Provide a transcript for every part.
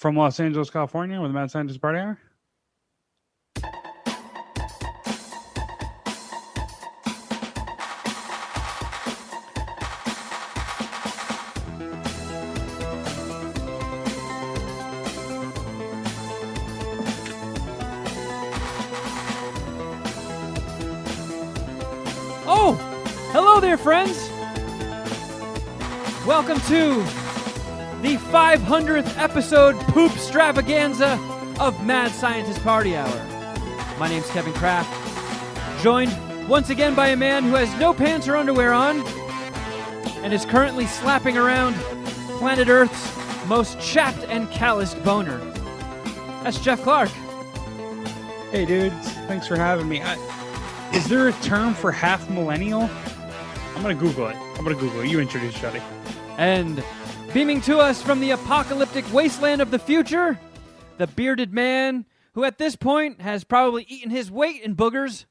from Los Angeles, California, with the Mad Scientist Party Hour. Oh, hello there, friends. Welcome to the 500th episode Piss-travaganza of Mad Scientist Party Hour. My name's Kevin Kraft, joined once again by a man who has no pants or underwear on and is currently slapping around planet Earth's most chapped and calloused boner. That's Jeff Clark. Hey, dudes. Thanks for having me. Is there a term for half millennial? I'm going to Google it. You introduce Shuddy. And beaming to us from the apocalyptic wasteland of the future, the bearded man who at this point has probably eaten his weight in boogers,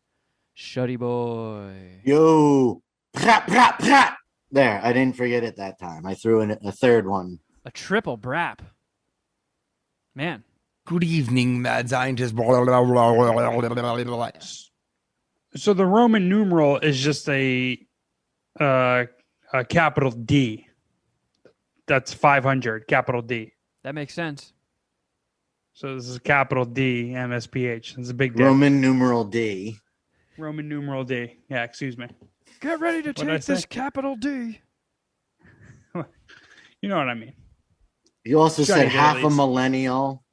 Shuddy Boy. Yo. Brap, brap, brap. There, I didn't forget it that time. I threw in a third one. A triple brap. Man. Good evening, Mad Scientist. So the Roman numeral is just a capital D. That's 500, capital D. That makes sense. So this is capital D, MSPH. It's a big deal. Roman numeral D. Roman numeral D. Yeah, excuse me. Get ready to What'd I take this say? capital D. You know what I mean. You also Johnny said half a Dailies. millennial.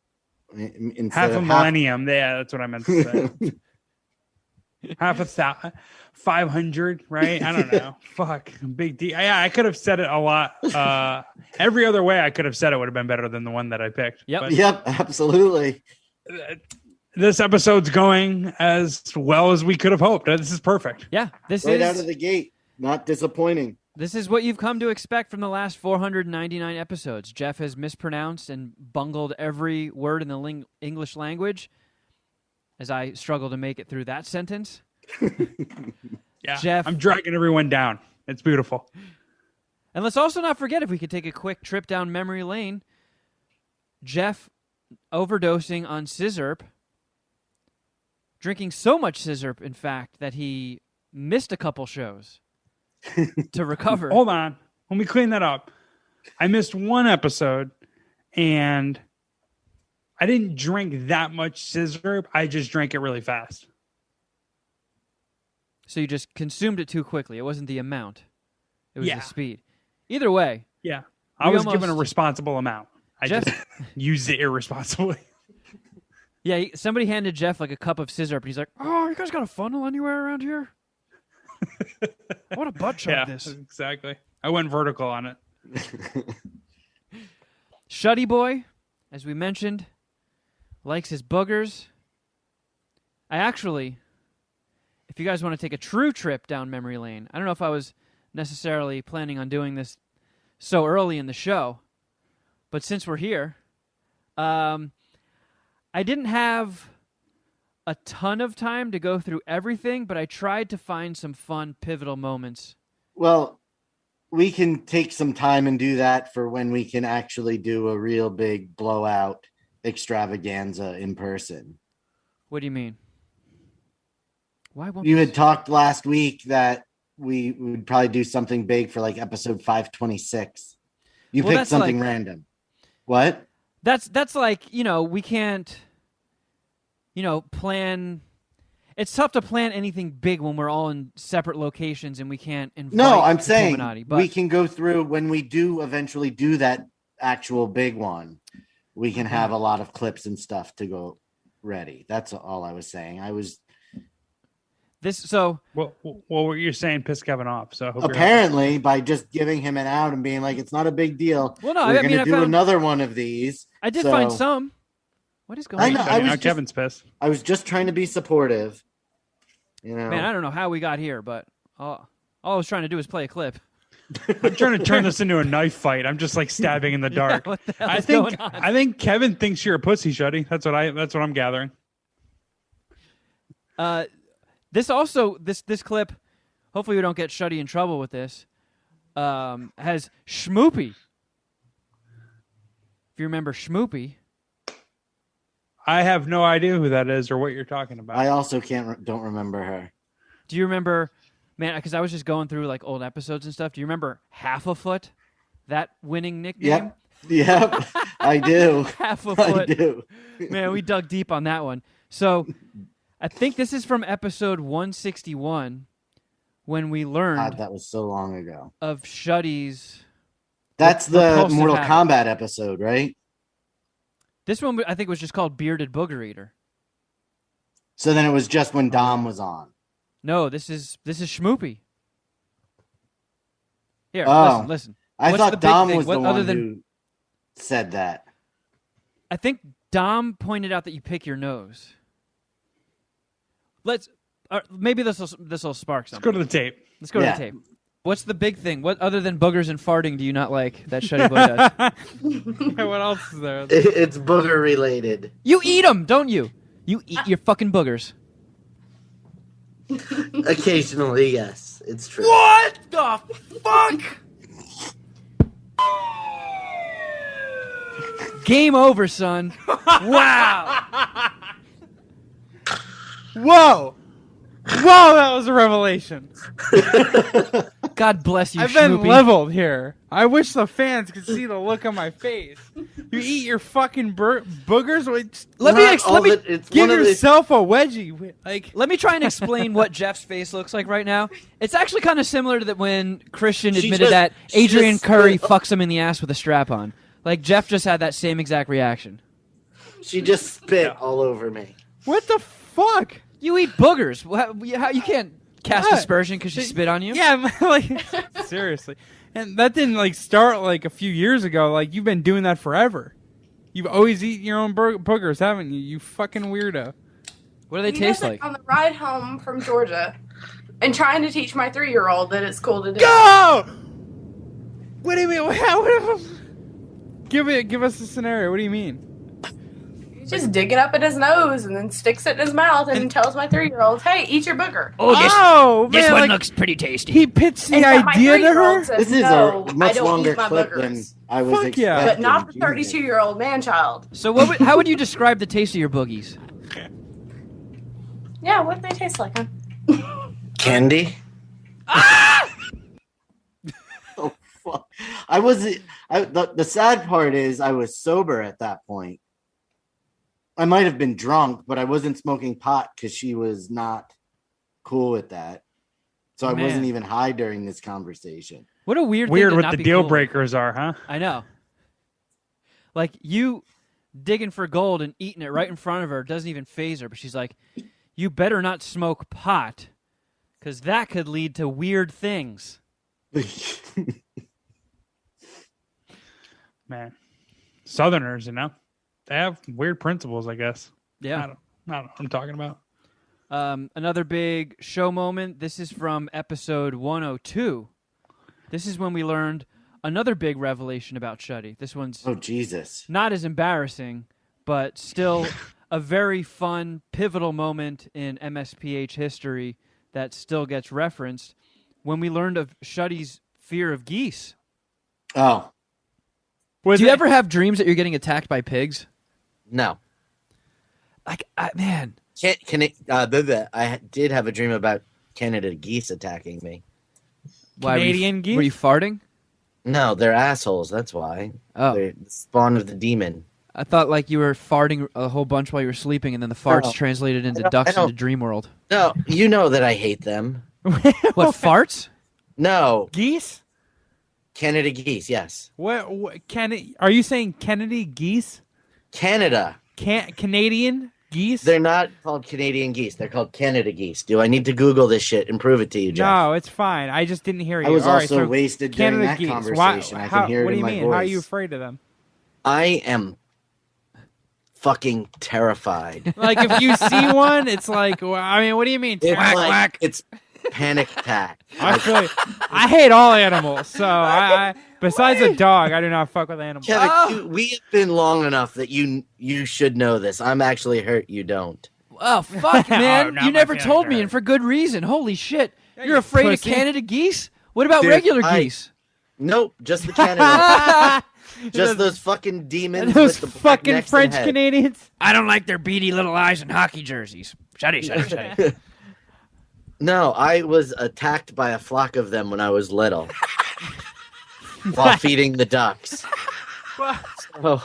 Half a millennium. Yeah, that's what I meant to say. Half 500, right? I don't know. Fuck, big D. Yeah, I could have said it a lot. Every other way I could have said it would have been better than the one that I picked. Yep. But Yep, absolutely. this episode's going as well as we could have hoped. This is perfect. Yeah, this Right is out of the gate. Not disappointing. this is what you've come to expect from the last 499 episodes. Jeff has mispronounced and bungled every word in the English language as I struggle to make it through that sentence. Yeah, Jeff. I'm dragging everyone down. It's beautiful. And let's also not forget, if we could take a quick trip down memory lane, Jeff overdosing on scissorp, drinking so much scissorp, in fact, that he missed a couple shows to recover. Hold on. Let me clean that up. I missed one episode, and I didn't drink that much scissor. I just drank it really fast. So you just consumed it too quickly. It wasn't the amount. It was Yeah. the speed. Either way, Yeah. I We was given a almost- responsible amount. I Jeff- just used it irresponsibly. yeah, somebody handed Jeff like a cup of scissorp, and he's like, "Oh, you guys got a funnel anywhere around here? I want a butt chug Yeah, this." exactly. I went vertical on it. Shuddy Boy, as we mentioned, likes his boogers. I actually, if you guys want to take a true trip down memory lane, I don't know if I was necessarily planning on doing this so early in the show, but since we're here, I didn't have a ton of time to go through everything, but I tried to find some fun, pivotal moments. Well, we can take some time and do that for when we can actually do a real big blowout extravaganza in person. What do you mean? Why won't You this- had talked last week that we would probably do something big for like episode 526. You Well, picked that's something like- random. What? That's like, we can't, plan. It's tough to plan anything big when we're all in separate locations and we can't invite No, I'm the saying Illuminati, but we can go through when we do eventually do that actual big one. We can have a lot of clips and stuff to go ready. That's all I was saying. I was Well, what you're saying pissed Kevin off. So I hope you're apparently by just giving him an out and being like, it's not a big deal. Well, no, we're I mean, going to I do found- another one of these. I did So- find some. What is going I on? know, happy. I was Now just- Kevin's pissed. I was just trying to be supportive. Man, I don't know how we got here, but all I was trying to do is play a clip. I'm trying to turn this into a knife fight. I'm just like stabbing in the dark. What the hell I is think going on? I think Kevin thinks you're a pussy, Shuddy. That's what I'm gathering. This clip, hopefully we don't get Shuddy in trouble with this, has Schmoopy. If you remember Schmoopy, I have no idea who that is or what you're talking about. I also don't remember her. Do you remember, man? Because I was just going through like old episodes and stuff. Do you remember Half a Foot? That winning nickname. Yep, I do. Half a Foot. I do. Man, we dug deep on that one. So, I think this is from episode 161 when we learned God, that was so long ago. of Shuddy's. That's the repulsive Mortal habit. Kombat episode, right? This one I think was just called Bearded Booger Eater. So then it was just when Dom was on. No, this is Schmoopy. Here, Oh. listen. I What's the thought big Dom thing? was the What- other one than- who said that. I think Dom pointed out that you pick your nose. Maybe this will spark Let's something. go to the tape. Let's go to Yeah. the tape. What's the big thing? What other than boogers and farting do you not like that Shuddy Boy does? What else is there? It's booger related. You eat them, don't you? You eat your fucking boogers. Occasionally, yes, it's true. What the fuck? Game over, son. Wow. Whoa! Whoa, that was a revelation. God bless you, I've been Schmoopy. leveled here. I wish the fans could see the look on my face. You eat your fucking boogers? Wait, Let me give yourself a wedgie. Like, Let me try and explain what Jeff's face looks like right now. It's actually kind of similar to when Christian She admitted just- that she Adrian just Curry spit- fucks him in the ass with a strap on. Like, Jeff just had that same exact reaction. She just spit all over me. what the fuck? You eat boogers. How you can't cast What? aspersion because she spit on you? Yeah, like, seriously. And that didn't, like, start, like, a few years ago. Like, you've been doing that forever. You've always eaten your own boogers, haven't you? You fucking weirdo. What do they You taste did it like? on the ride home from Georgia, and trying to teach my 3-year-old that it's cool to do. Go! What do you mean? Give us a scenario. What do you mean? He just dig it up in his nose and then sticks it in his mouth and tells my 3-year-old, "Hey, eat your booger." Oh, man, like, looks pretty tasty. he pitched the And yet my idea to 3-year-old her? says, This is "No, a I much don't longer eat my clip boogers." than I was Fuck yeah. expecting. But not the Jesus. 32-year-old man-child. So how would you describe the taste of your boogies? Yeah, what do they taste like, huh? Candy? Oh, fuck. The sad part is I was sober at that point. I might have been drunk, but I wasn't smoking pot because she was not cool with that. So I Man. wasn't even high during this conversation. What a weird Weird thing to what not the be deal cool. breakers are, huh? I know. Like, you digging for gold and eating it right in front of her doesn't even faze her, but she's like, you better not smoke pot, because that could lead to weird things. Man. Southerners, you know? They have weird principles, I guess. I Yeah. don't know what I'm talking about. Another big show moment. This is from episode 102. This is when we learned another big revelation about Shuddy. This one's Oh, Jesus. not as embarrassing, but still a very fun, pivotal moment in MSPH history that still gets referenced when we learned of Shuddy's fear of geese. Oh, Was Do you it- ever have dreams that you're getting attacked by pigs? no. Like, man, I did have a dream about Canada geese attacking me. why were you- Canadian geese? Were you farting? No, they're assholes. That's why. Oh, They're the spawn of the demon. I thought like you were farting a whole bunch while you were sleeping, and then the farts No. translated into I don't- ducks I don't- into dream world. No, you know that I hate them. What, farts? No, geese? Canada geese. Yes, What are you saying Kennedy geese? Canada. Canadian geese? They're not called Canadian geese. They're called Canada geese. Do I need to Google this shit and prove it to you, Jeff? No, it's fine. I just didn't hear you. I was All right, also so wasted during Canada that geese. conversation. I How- can hear what it do in you my mean? voice. How are you afraid of them? I am fucking terrified. Like if you see one, it's like, well, I mean, what do you mean? It's Whack, like- whack. It's panic attack. I feel I hate all animals. So I besides a dog, I do not fuck with animals. Kevin, we have been long enough that you should know this. I'm actually hurt. You don't. Oh, fuck, man. Oh, now You my never feelings told me, hurt. and for good reason. Holy shit. Yeah, You're you afraid pussy. of Canada geese? What about Dude, regular I- geese? Nope, just the Canada. Just those fucking demons. Those with the black fucking necks and French heads. Canadians. I don't like their beady little eyes and hockey jerseys. Shuddy. No, I was attacked by a flock of them when I was little while feeding the ducks. So,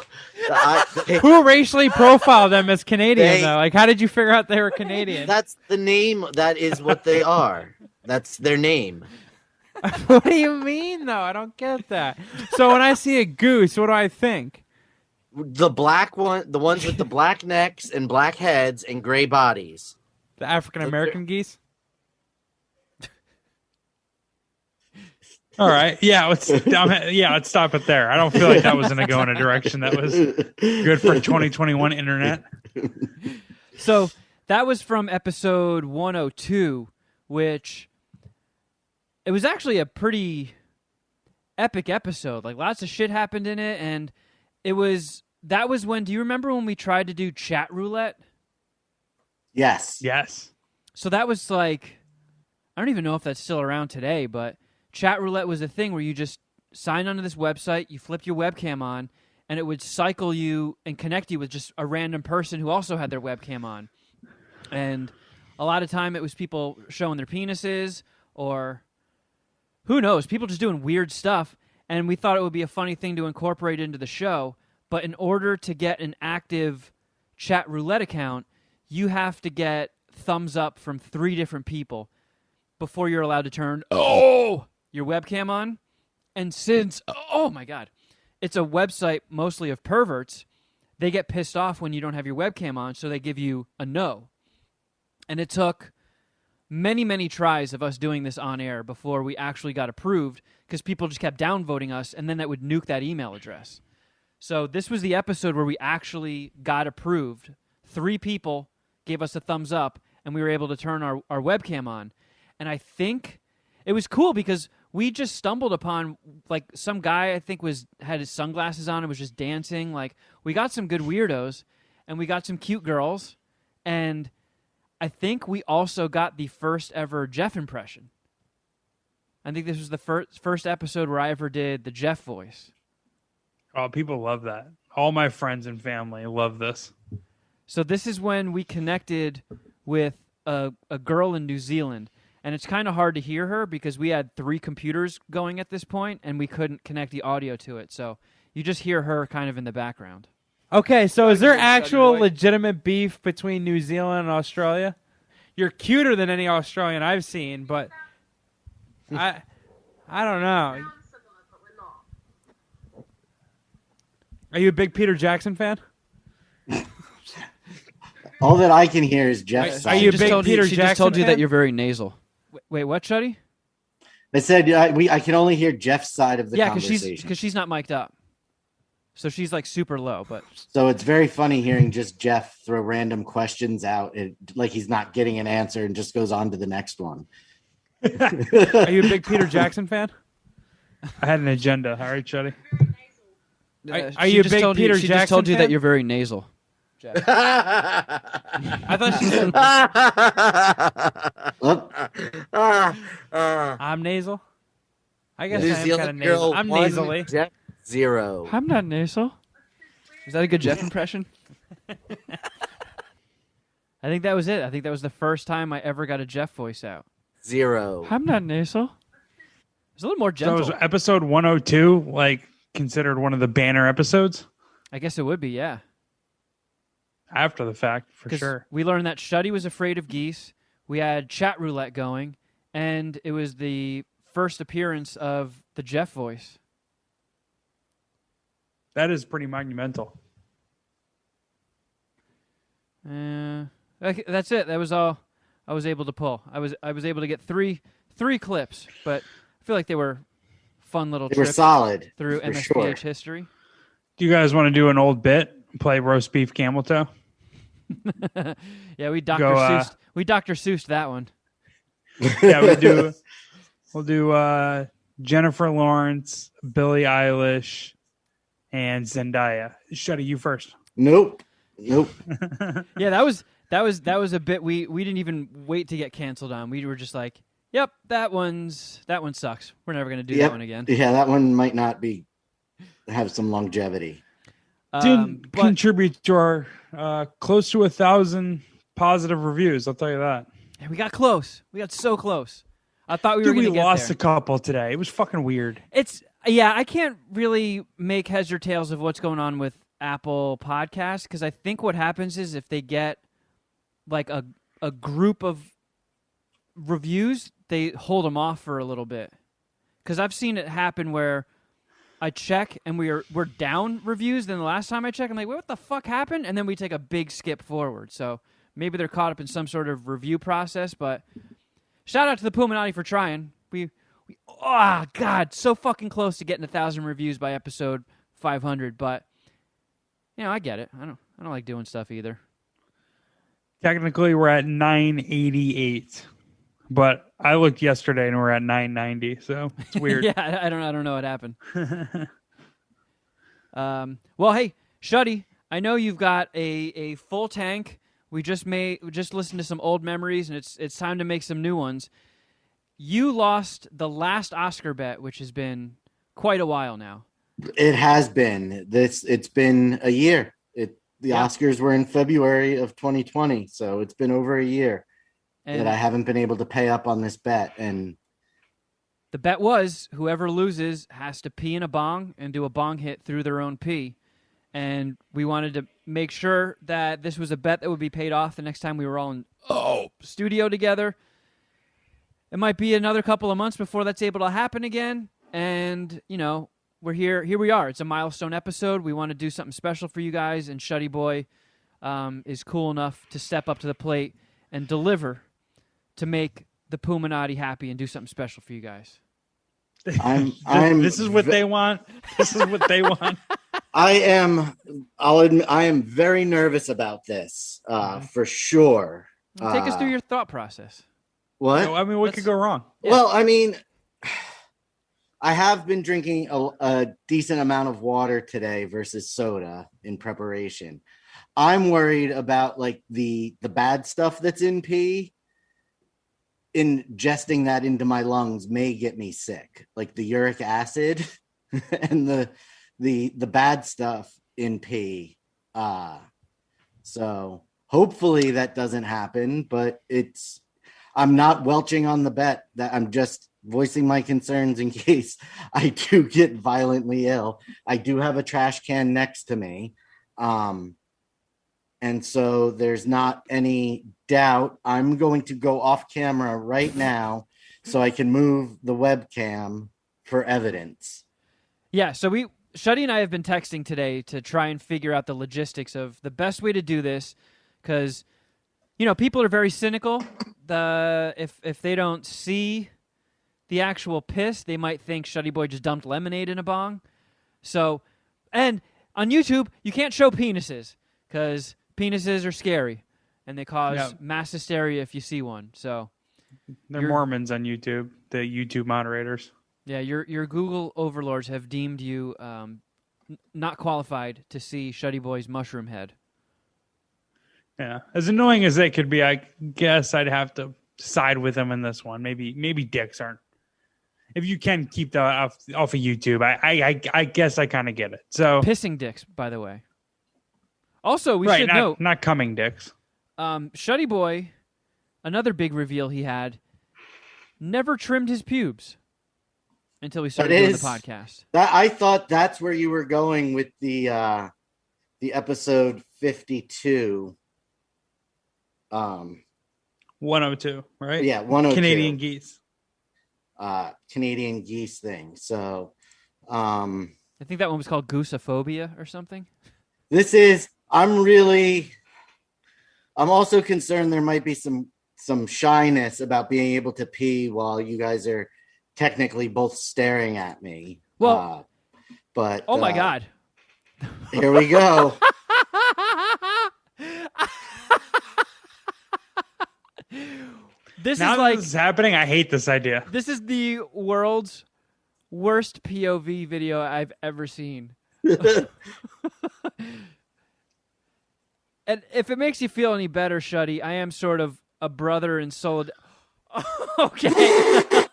Who racially profiled them as Canadian, They- though? Like, how did you figure out they were Canadian? that's the name. That is what they are. That's their name. What do you mean, though? I don't get that. So when I see a goose, what do I think? The black one, the ones with the black necks and black heads and gray bodies. The African American geese? All right. Yeah. Let's stop it there. I don't feel like that was going to go in a direction that was good for 2021 internet. So that was from episode 102, which it was actually a pretty epic episode. Like, lots of shit happened in it, and that was when, do you remember when we tried to do Chatroulette? Yes. Yes. So that was like, I don't even know if that's still around today, but Chatroulette was a thing where you just sign onto this website, you flip your webcam on, and it would cycle you and connect you with just a random person who also had their webcam on. And a lot of time it was people showing their penises, or who knows, people just doing weird stuff. And we thought it would be a funny thing to incorporate into the show. But in order to get an active Chatroulette account, you have to get thumbs up from 3 different people before you're allowed to turn your webcam on. And since, oh my God, it's a website mostly of perverts, they get pissed off when you don't have your webcam on, so they give you a no. And it took many, many tries of us doing this on air before we actually got approved, because people just kept downvoting us, and then that would nuke that email address. So this was the episode where we actually got approved. 3 people gave us a thumbs up, and we were able to turn our webcam on. And I think it was cool because we just stumbled upon, like, some guy I think had his sunglasses on and was just dancing. Like, we got some good weirdos, and we got some cute girls, and I think we also got the first ever Jeff impression. I think this was the first episode where I ever did the Jeff voice. Oh, people love that. All my friends and family love this. So this is when we connected with a girl in New Zealand. And it's kind of hard to hear her because we had 3 computers going at this point, and we couldn't connect the audio to it. So you just hear her kind of in the background. Okay, so is there actual legitimate beef between New Zealand and Australia? You're cuter than any Australian I've seen, but I don't know. Are you a big Peter Jackson fan? All that I can hear is Jeff's side. Are you a big Peter Jackson She just told you fan? that you're very nasal. Wait, what, Shuddy? I said I can only hear Jeff's side of the conversation. because she's not mic'd up, so she's like super low. But So it's very funny hearing just Jeff throw random questions out, like he's not getting an answer, and just goes on to the next one. are you a big Peter Jackson fan? I had an agenda. All right, Shuddy. Are you a big Peter She Jackson just told you fan? that you're very nasal. I thought she said I'm nasal. I guess New I am kind Zealand of nasal. girl I'm 1, nasally. Jeff 0. I'm not nasal. Is that a good Jeff impression? I think that was it. I think that was the first time I ever got a Jeff voice out. 0. I'm not nasal. It's a little more So gentle. was episode 102 like considered one of the banner episodes? I guess it would be, yeah. After the fact, for 'Cause sure. we learned that Shuddy was afraid of geese. We had Chatroulette going, and it was the first appearance of the Jeff voice. That is pretty monumental. That's it. That was all I was able to pull. I was able to get three clips, but I feel like they were fun little They were trips solid through for MSPH sure. history. Do you guys want to do an old bit? Play roast beef camel toe? Yeah, we Dr. Go, Seuss. We Dr. Seuss that one. Yeah, we'll do Jennifer Lawrence, Billie Eilish, and Zendaya. Shuddy, you first. Nope. Yeah, that was a bit we didn't even wait to get canceled on. We were just like, "Yep, that one sucks. We're never gonna do that one again." Yeah, that one might not be have some longevity. Didn't But contribute to our close to 1,000 positive reviews. I'll tell you that. yeah, we got close. We got so close. I thought we were Dude, going we to get lost there. a couple today. It was fucking weird. I can't really make heads or tails of what's going on with Apple Podcasts because I think what happens is if they get like a group of reviews, they hold them off for a little bit. Because I've seen it happen where I check and we're down reviews than the last time I checked. I'm like, wait, what the fuck happened? And then we take a big skip forward. So maybe they're caught up in some sort of review process. But shout out to the Puminati for trying. Oh God, so fucking close to getting 1,000 reviews by episode 500. But I get it. I don't like doing stuff either. Technically, we're at 988, but I looked yesterday and we're at 990. So it's weird. Yeah, I don't know what happened. Well, hey, Shuddy, I know you've got a full tank. We just listened to some old memories, and it's time to make some new ones. You lost the last Oscar bet, which has been quite a while now. It has been. It's been a year. The Oscars were in February of 2020, so it's been over a year that I haven't been able to pay up on this bet. And the bet was whoever loses has to pee in a bong and do a bong hit through their own pee. And we wanted to make sure that this was a bet that would be paid off the next time we were all in studio together. It might be another couple of months before that's able to happen again. And, we're here. Here we are. It's a milestone episode. We want to do something special for you guys. And Shuddy Boy is cool enough to step up to the plate and deliver to make the Puminati happy and do something special for you guys. This is what they want. This is what they want. I'll admit, I am very nervous about this, for sure. Take us through your thought process. What? I mean, what could go wrong? Yeah. Well, I mean, I have been drinking a decent amount of water today versus soda in preparation. I'm worried about like the bad stuff that's in pee. Ingesting that into my lungs may get me sick, like the uric acid and the bad stuff in pee. So hopefully that doesn't happen, but I'm not welching on the bet. That I'm just voicing my concerns in case I do get violently ill. I do have a trash can next to me. And so there's not any doubt. I'm going to go off camera right now so I can move the webcam for evidence. Yeah, so Shuddy and I have been texting today to try and figure out the logistics of the best way to do this because, people are very cynical. If they don't see the actual piss, they might think Shuddy Boy just dumped lemonade in a bong. So, and on YouTube, you can't show penises because penises are scary and they cause mass hysteria if you see one. So they're Mormons on YouTube, the YouTube moderators. Yeah, your Google overlords have deemed you not qualified to see Shuddy Boy's mushroom head. Yeah, as annoying as they could be, I guess I'd have to side with them in this one. Maybe dicks aren't. If you can keep that off of YouTube, I guess I kind of get it. So pissing dicks, by the way. Also, we should note not coming dicks. Shuddy Boy, another big reveal he had, never trimmed his pubes until we started doing the podcast. I thought that's where you were going with the episode 52. 102, right? Yeah, 102. Canadian geese. Canadian geese thing. So I think that one was called goosophobia or something. I'm also concerned there might be some shyness about being able to pee while you guys are technically both staring at me. Well, but oh my God. Here we go. This is happening. I hate this idea. This is the world's worst POV video I've ever seen. And if it makes you feel any better, Shuddy, I am sort of a brother in solidarity. Okay.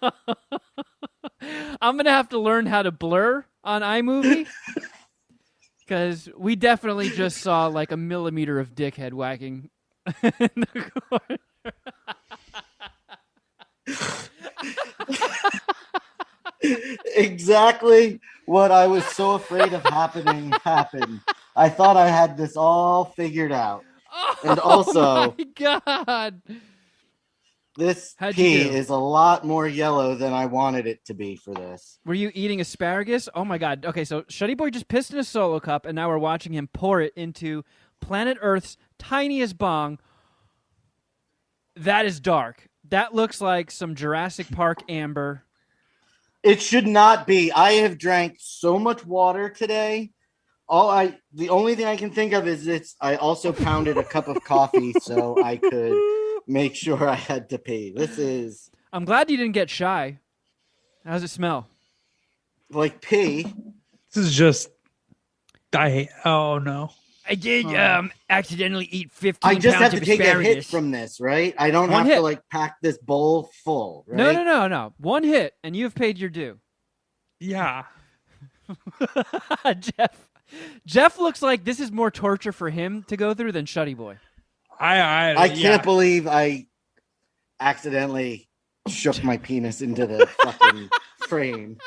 I'm going to have to learn how to blur on iMovie. Because we definitely just saw like a millimeter of dickhead whacking in the corner. Exactly what I was so afraid of happening happened. I thought I had this all figured out. And also, my God. this How'd you pee do? is a lot more yellow than I wanted it to be for this. Were you eating asparagus? Oh my God. Okay, so Shuddy Boy just pissed in a solo cup, and now we're watching him pour it into planet Earth's tiniest bong. That is dark. That looks like some Jurassic Park amber. It should not be. I have drank so much water today. The only thing I can think of is I also pounded a cup of coffee so I could make sure I had to pee. This is I'm glad you didn't get shy. How does it smell? like pee. This is just. Oh no. I did accidentally eat 15 I just have pounds to of take a hit asparagus. from this, right? I don't One have hit. to like pack this bowl full, right? No. One hit, and you have paid your due. Yeah. Jeff looks like this is more torture for him to go through than Shuddy Boy. I can't believe I accidentally shook my penis into the fucking frame.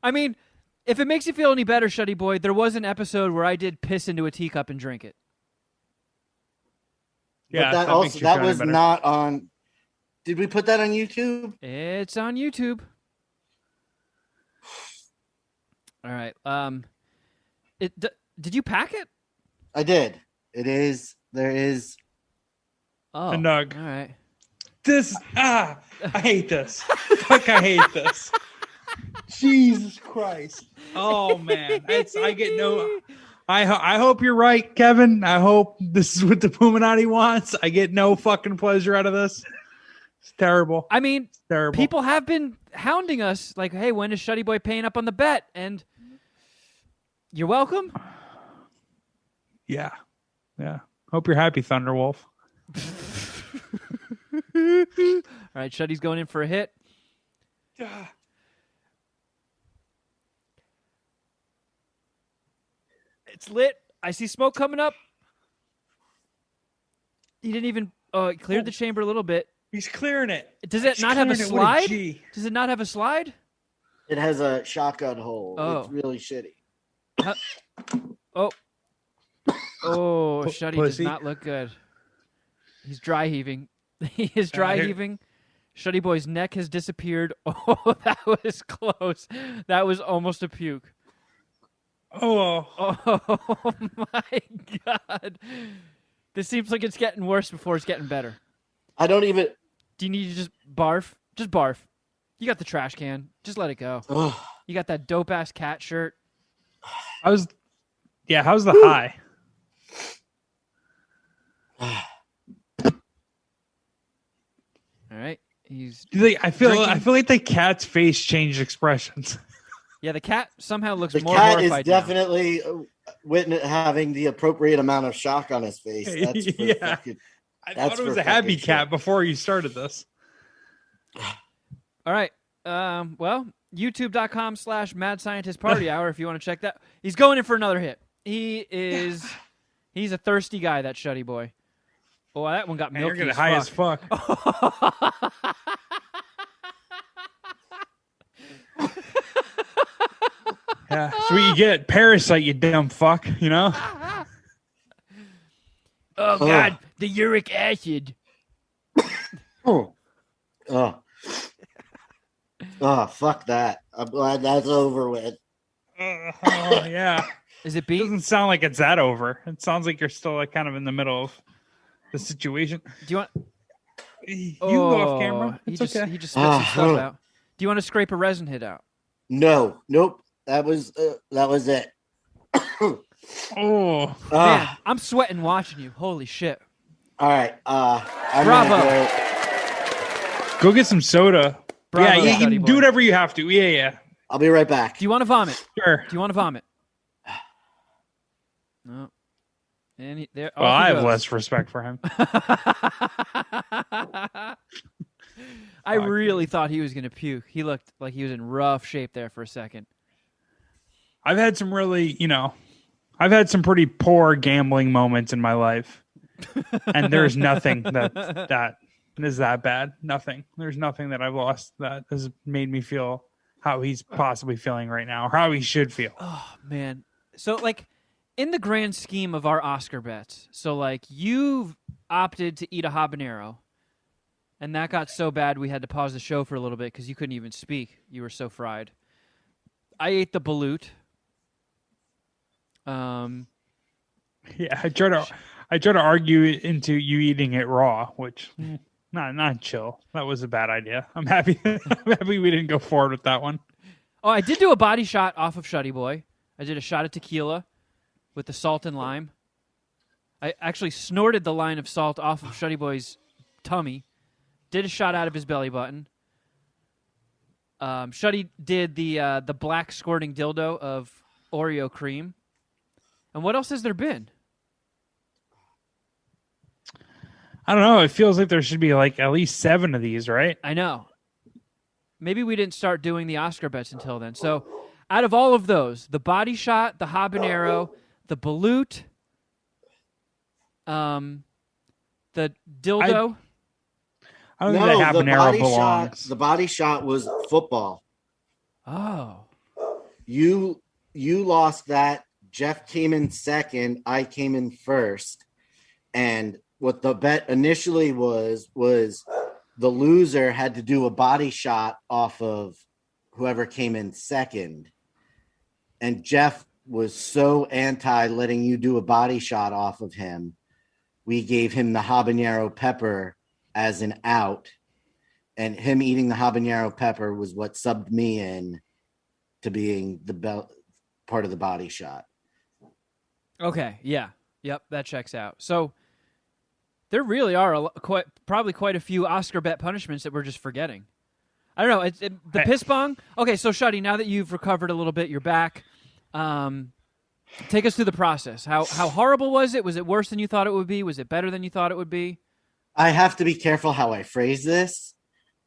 I mean, if it makes you feel any better, Shuddy Boy, there was an episode where I did piss into a teacup and drink it. Yeah. But makes you that feel was better. not on. Did we put that on YouTube? It's on YouTube. All right. Did you pack it? I did. It is. There is. Oh, A nug. All right. I hate this. Fuck, I hate this. Jesus Christ. Oh man. I get no. I hope you're right, Kevin. I hope this is what the Puminati wants. I get no fucking pleasure out of this. It's terrible. I mean, It's terrible. people have been hounding us like, hey, when is Shuddy Boy paying up on the bet? And you're welcome. Yeah. Yeah. Hope you're happy, Thunderwolf. All right, Shuddy's going in for a hit. It's lit. I see smoke coming up. He didn't even it cleared the chamber a little bit. He's clearing it. Does it He's not have a clearing it with a slide? G. Does it not have a slide? It has a shotgun hole. Oh. It's really shitty. Oh, Shuddy does Pussy. not look good. He's dry heaving. He is dry Here. heaving. Shuddy Boy's neck has disappeared. Oh, that was close. That was almost a puke. Oh. Oh my God. This seems like it's getting worse before it's getting better. I don't even. Do you need to just barf? Just barf. You got the trash can. Just let it go. Ugh. You got that dope ass cat shirt. How's the high? All right. He's I feel drinking. like the cat's face changed expressions. Yeah, the cat somehow looks The more cat is horrified now. definitely having the appropriate amount of shock on his face. That's for Yeah. fucking, I That's thought it was for a happy fucking cat shit. before you started this. All right. Well, youtube.com/Mad Scientist Party Hour if you want to check that. He's going in for another hit. He's a thirsty guy, that Shuddy Boy. Oh, that one got Man, milky you're as getting high as fuck. fuck. Yeah, so what you get, parasite, you dumb fuck. You know. Oh, God, the uric acid. oh, fuck that. I'm glad that's over with. Oh yeah. Is it It beat? doesn't sound like it's that over. It sounds like you're still like kind of in the middle of the situation. Do you want? You can go off camera. It's okay. He just spit some stuff out. Do you want to scrape a resin hit out? No, nope. That was it. Oh, Man, I'm sweating watching you. Holy shit. All right. I'm Bravo. gonna go. go get some soda. Bravo, yeah, Shuddy you Boy. do whatever you have to. Yeah. I'll be right back. Do you want to vomit? Sure. Do you want to vomit? No. And there. Well, off he I have goes. less respect for him. I really thought he was going to puke. He looked like he was in rough shape there for a second. I've had some really, I've had some pretty poor gambling moments in my life. And there's nothing that is that bad. Nothing. There's nothing that I've lost that has made me feel how he's possibly feeling right now, or how he should feel. Oh, man. So, like, in the grand scheme of our Oscar bets, so, like, you've opted to eat a habanero, and that got so bad we had to pause the show for a little bit because you couldn't even speak. You were so fried. I ate the balut. Yeah, I try to argue into you eating it raw, which not chill. That was a bad idea. I'm happy we didn't go forward with that one. Oh, I did do a body shot off of Shuddy Boy. I did a shot of tequila with the salt and lime. I actually snorted the line of salt off of Shuddy Boy's tummy. Did a shot out of his belly button. Shuddy did the black squirting dildo of Oreo cream. And what else has there been? I don't know. It feels like there should be like at least 7 of these, right? I know. Maybe we didn't start doing the Oscar bets until then. So out of all of those, the body shot, the habanero, the balut, the dildo. I don't think that habanero belongs. The body shot was football. Oh. You lost that. Jeff came in second. I came in first. And what the bet initially was the loser had to do a body shot off of whoever came in second. And Jeff was so anti letting you do a body shot off of him. We gave him the habanero pepper as an out. And him eating the habanero pepper was what subbed me in to being the part of the body shot. Okay, yeah. Yep, that checks out. So there really are probably quite a few Oscar bet punishments that we're just forgetting. I don't know. The piss bong. Okay, so Shuddy, now that you've recovered a little bit, you're back. Take us through the process. How horrible was it? Was it worse than you thought it would be? Was it better than you thought it would be? I have to be careful how I phrase this.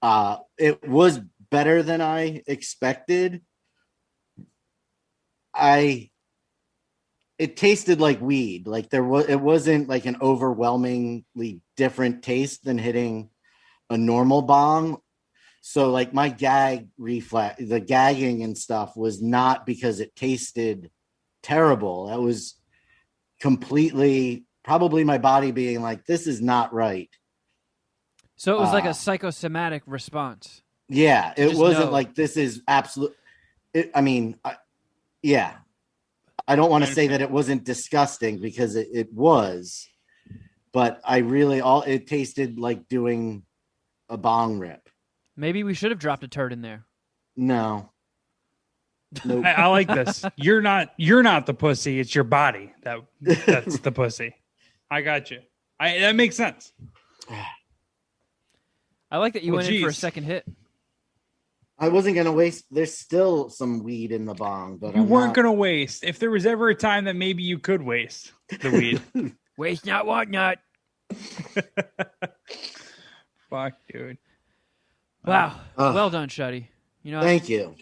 It was better than I expected. It tasted like weed. Like it wasn't like an overwhelmingly different taste than hitting a normal bong. So like my gag reflex, the gagging and stuff was not because it tasted terrible. That was completely probably my body being like, this is not right. So it was like a psychosomatic response. Yeah, it wasn't like this is absolute. Yeah. I don't want to say that it wasn't disgusting because it was, but it tasted like doing a bong rip. Maybe we should have dropped a turd in there. No. Nope. I like this. You're not the pussy. It's your body that's the pussy. I got you. That makes sense. I like that you went in for a second hit. I wasn't going to waste. There's still some weed in the bong, but you weren't going to waste. If there was ever a time that maybe you could waste the weed. Waste not, want not. Fuck, dude. Wow. Well done, Shuddy. Thank you.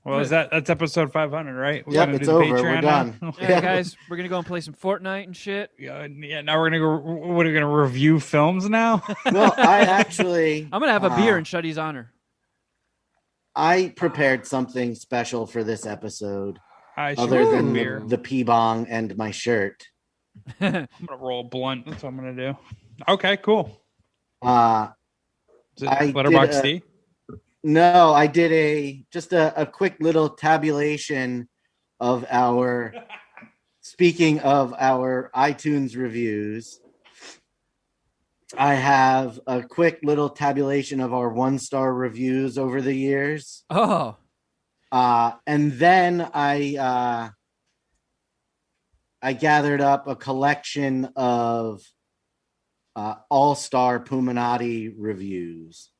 Well, that's episode 500, right? Yep, it's over. We're done. All right, guys, we're going to go and play some Fortnite and shit. Yeah, now we're going to go. What are we going to review films now? Well, I'm going to have a beer in Shuddy's honor. I prepared something special for this episode, other than the pee bong and my shirt. I'm gonna roll a blunt. That's what I'm gonna do. Okay, cool. Is it Letterboxd D? No, I did just a quick little tabulation of our. Speaking of our iTunes reviews, I have a quick little tabulation of our 1-star reviews over the years. Oh. And then I gathered up a collection of all-star Puminati reviews.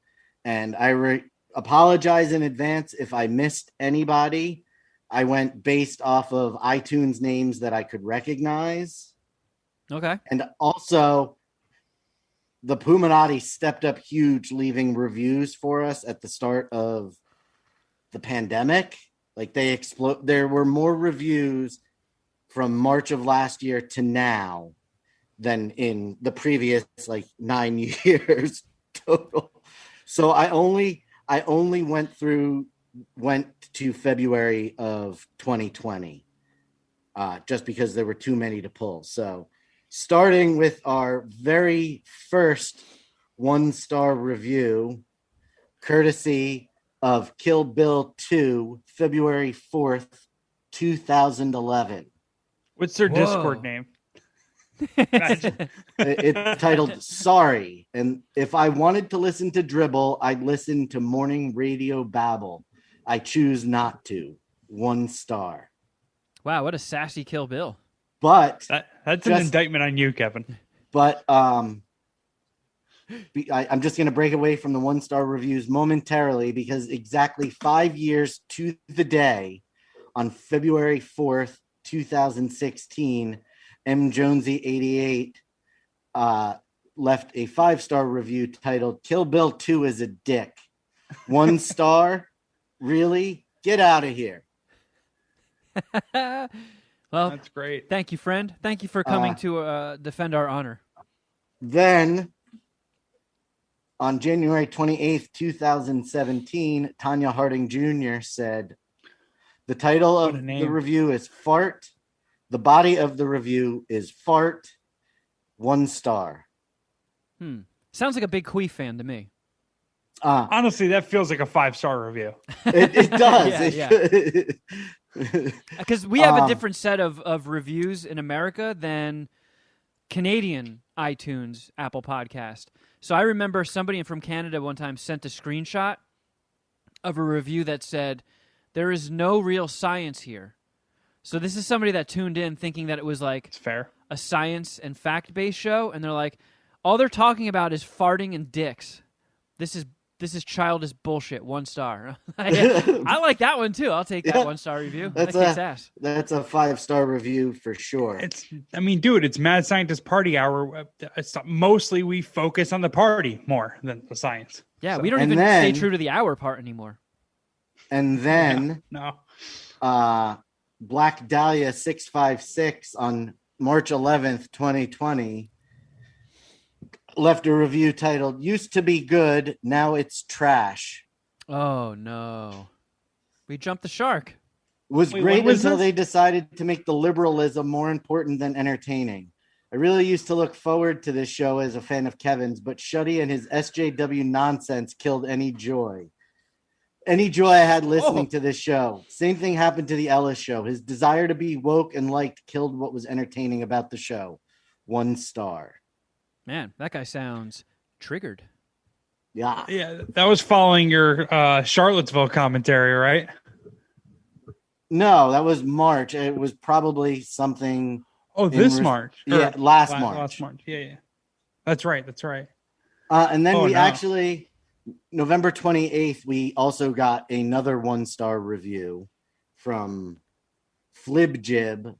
And I apologize in advance if I missed anybody. I went based off of iTunes names that I could recognize. Okay. And also, the Puminati stepped up huge, leaving reviews for us at the start of the pandemic. Like there were more reviews from March of last year to now than in the previous 9 years total. So I only went to February of 2020, just because there were too many to pull. So starting with our very first 1-star review, courtesy of Kill Bill 2, February 4th, 2011. What's their Discord name? It's titled Sorry. And if I wanted to listen to Dribble, I'd listen to Morning Radio Babble. I choose not to. 1 star. Wow, what a sassy Kill Bill. But that's an indictment on you, Kevin. But I'm just going to break away from the 1-star reviews momentarily, because exactly 5 years to the day, on February 4th, 2016, M. Jonesy 88 left a 5-star review titled "Kill Bill 2 is a dick." 1 star? Really? Get out of here. Well, that's great. Thank you, friend. Thank you for coming to defend our honor. Then, on January 28th, 2017, Tanya Harding Jr. said, the title of the review is Fart. The body of the review is Fart. 1 star. Sounds like a big Queef fan to me. Honestly, that feels like a 5-star review. It does. Yeah. Because we have a different set of reviews in America than Canadian iTunes, Apple Podcast. So I remember somebody from Canada one time sent a screenshot of a review that said, "There is no real science here." So this is somebody that tuned in thinking that it was like it's fair, a science and fact-based show, and they're like, all they're talking about is farting and dicks. This is childish bullshit. 1 star. I like that one too. I'll take that 1-star review. That kicks ass. That's a 5-star review for sure. Dude, it's Mad Scientist Party Hour. Mostly we focus on the party more than the science. Yeah, we don't even stay true to the hour part anymore. And then no. Black Dahlia 656 on March 11th, 2020 left a review titled "Used to be good, now it's trash." Oh no. We jumped the shark. Was great until they decided to make the liberalism more important than entertaining. I really used to look forward to this show as a fan of Kevin's, but Shuddy and his SJW nonsense killed any joy. Any joy I had listening to this show. Same thing happened to the Ellis show. His desire to be woke and liked killed what was entertaining about the show. 1 star. Man, that guy sounds triggered. Yeah. Yeah, that was following your Charlottesville commentary, right? No, that was March. It was probably something. Oh, this March. Yeah, last March. Last March. Yeah. That's right. And then actually, November 28th, we also got another 1-star review from Flibjib.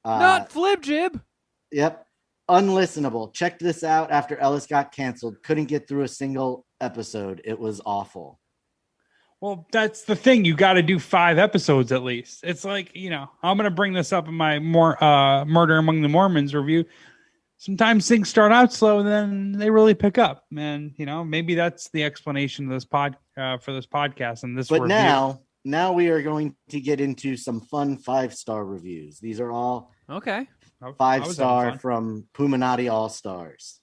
Not Flibjib. Yep. Unlistenable. Checked this out after Ellis got canceled. Couldn't get through a single episode. It was awful. Well, that's the thing. You got to do 5 episodes at least. It's like, I'm going to bring this up in my Murder Among the Mormons review. Sometimes things start out slow and then they really pick up. And, maybe that's the explanation of this for this podcast and this But review. now we are going to get into some fun 5-star reviews. These are all okay. 5-star from Puminati All-Stars.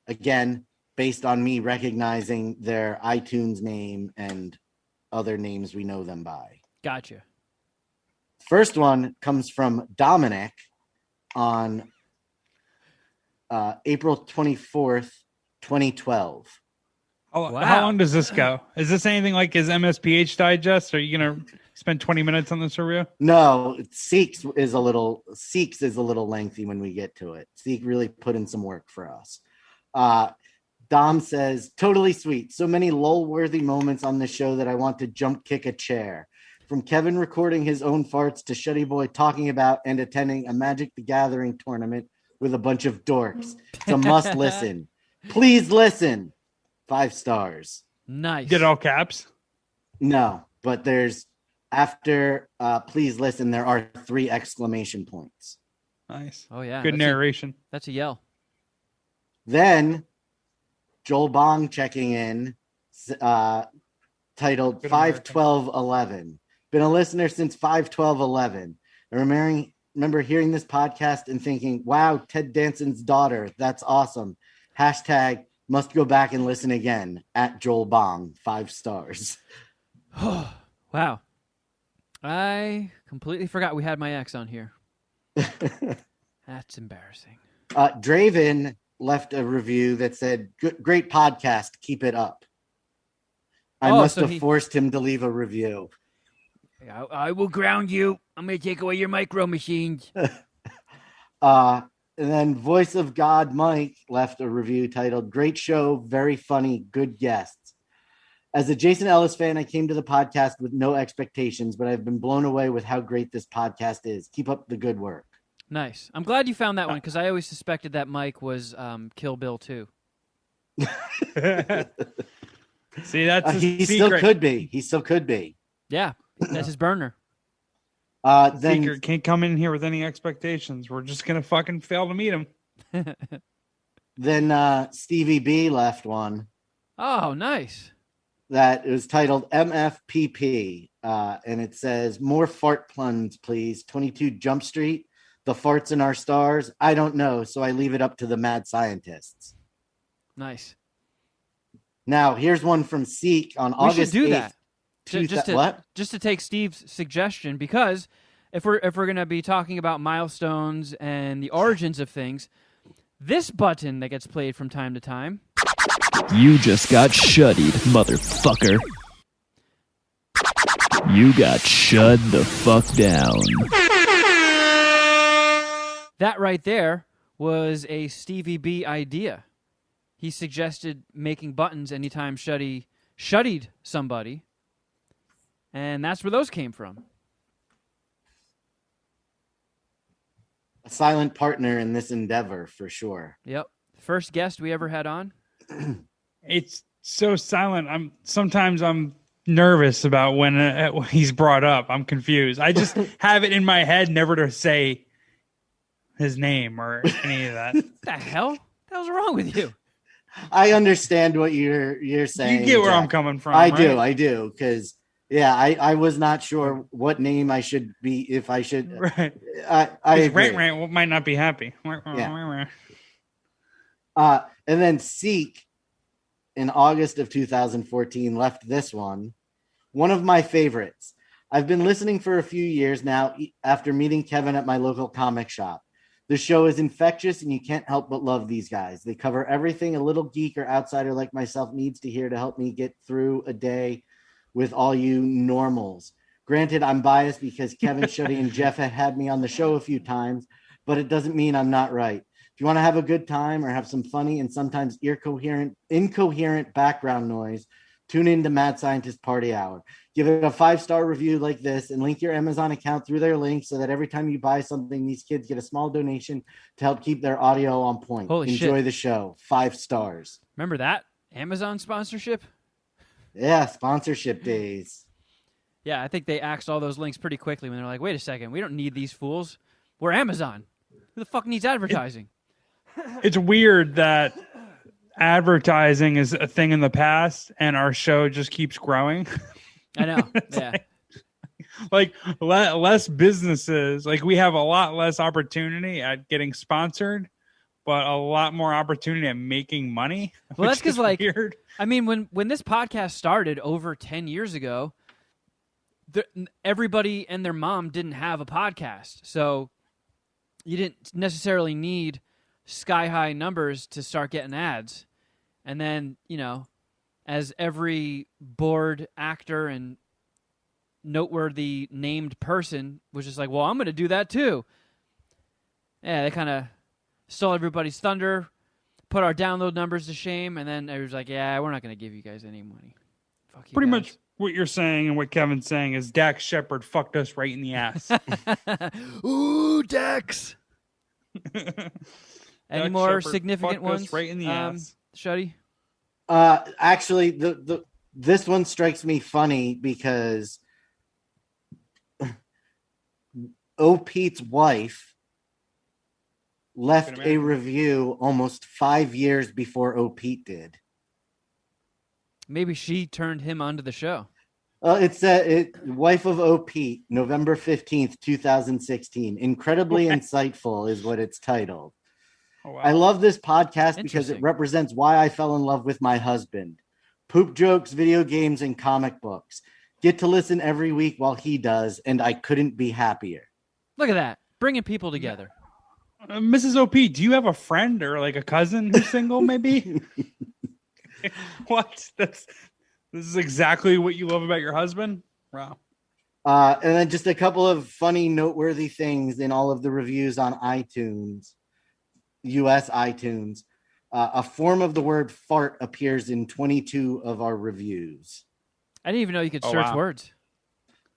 Again, based on me recognizing their iTunes name and other names we know them by. Gotcha. First one comes from Dominic on April 24th, 2012. How long does this go? Is this anything like his MSPH digest? Are you going to spend 20 minutes on this review? No, Seeks is a little lengthy when we get to it. Seek really put in some work for us. Dom says, totally sweet. So many lull-worthy moments on this show that I want to jump kick a chair. From Kevin recording his own farts to Shuddy Boy talking about and attending a Magic the Gathering tournament with a bunch of dorks. It's a must listen. Please listen. 5 stars. Nice. Get all caps. No, but there's after please listen, there are 3 exclamation points. Nice. Oh yeah. Good narration. That's a yell. Then Joel Bong checking in, titled Good 5/12/11. Been a listener since 5/12/11. I remember hearing this podcast and thinking, wow, Ted Danson's daughter. That's awesome. Hashtag must go back and listen again at Joel Bong. 5 stars. Wow. I completely forgot we had my ex on here. That's embarrassing. Draven left a review that said, great podcast. Keep it up. I must have forced him to leave a review. I will ground you. I'm going to take away your micro machines. And then Voice of God Mike left a review titled, great show, very funny, good guests. As a Jason Ellis fan, I came to the podcast with no expectations, but I've been blown away with how great this podcast is. Keep up the good work. Nice. I'm glad you found that one because I always suspected that Mike was Kill Bill 2. See, that's he still could be. He still could be. Yeah, that's his burner. Then Seeker can't come in here with any expectations. We're just gonna fucking fail to meet him. Then Stevie B left one. Oh, nice. That was titled MFPP, and it says more fart puns, please. 22 Jump Street. The farts in our stars. I don't know, so I leave it up to the mad scientists. Nice. Now here's one from Seek on August 8th. We should do that. Just to take Steve's suggestion, because if we're going to be talking about milestones and the origins of things, this button that gets played from time to time. You just got shuddied, motherfucker. You got shut the fuck down. That right there was a Stevie B idea. He suggested making buttons anytime shuddied somebody. And that's where those came from. A silent partner in this endeavor, for sure. Yep. First guest we ever had on. It's so silent. Sometimes I'm nervous about when he's brought up. I'm confused. I just have it in my head never to say his name or any of that. What the hell? What the hell's wrong with you? I understand what you're saying. You get where Jack. I'm coming from. I right? do. Because I was not sure what name I should be if I should. Right. I agree. Rant might not be happy. Yeah. And then Seek in August of 2014 left this one of my favorites. I've been listening for a few years now after meeting Kevin at my local comic shop. The show is infectious and you can't help but love these guys. They cover everything a little geek or outsider like myself needs to hear to help me get through a day with all you normals. Granted, I'm biased because Kevin, Shuddy, and Jeff have had me on the show a few times, but it doesn't mean I'm not right. If you want to have a good time or have some funny and sometimes incoherent background noise, tune in to Mad Scientist Party Hour. Give it a 5-star review like this and link your Amazon account through their link so that every time you buy something, these kids get a small donation to help keep their audio on point. Enjoy the show. 5 stars. Remember that? Amazon sponsorship? Yeah, sponsorship days. Yeah, I think they axed all those links pretty quickly when they're like, wait a second, we don't need these fools. We're Amazon. Who the fuck needs advertising? It's weird that advertising is a thing in the past and our show just keeps growing. I know. Yeah. Like less businesses, like we have a lot less opportunity at getting sponsored, but a lot more opportunity at making money. Well, that's because like, weird. I mean, when this podcast started over 10 years ago, everybody and their mom didn't have a podcast. So you didn't necessarily need sky-high numbers to start getting ads. And then, as every bored actor and noteworthy named person was just like, well, I'm going to do that too. Yeah, they kind of stole everybody's thunder, put our download numbers to shame, and then it was like, yeah, we're not going to give you guys any money. Fuck you Pretty guys. much what you're saying and what Kevin's saying is Dax Shepard fucked us right in the ass. Ooh, Dex. Any more Shepard significant fucked us ones? right in the ass. Shuddy? Actually, this one strikes me funny because Pete's wife left a review almost 5 years before Pete did. Maybe she turned him onto the show. It's wife of Pete, November 15th, 2016. Incredibly insightful is what it's titled. Oh, wow. I love this podcast because it represents why I fell in love with my husband. Poop jokes, video games, and comic books. Get to listen every week while he does, and I couldn't be happier. Look at that. Bringing people together. Mrs. OP, do you have a friend or like a cousin who's single, maybe? What? This is exactly what you love about your husband? Wow. And then just a couple of funny, noteworthy things in all of the reviews on iTunes, US iTunes. A form of the word fart appears in 22 of our reviews. I didn't even know you could search words.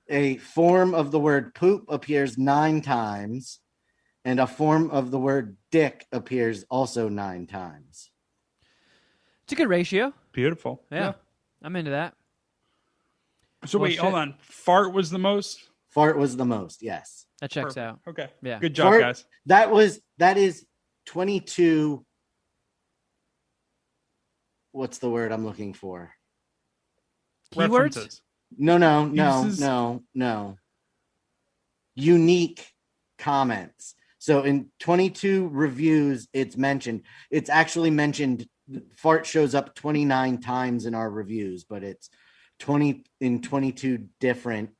A form of the word poop appears 9 times, and a form of the word dick appears also 9 times. It's a good ratio. Beautiful. Yeah. I'm into that. So wait, hold on. Fart was the most? Fart was the most, yes. That checks out. Okay. Yeah. Good job, guys. That is 22. What's the word I'm looking for? Keywords? References. No. Unique comments. So in 22 reviews, it's mentioned. It's actually mentioned. Fart shows up 29 times in our reviews, but it's 20 in 22 different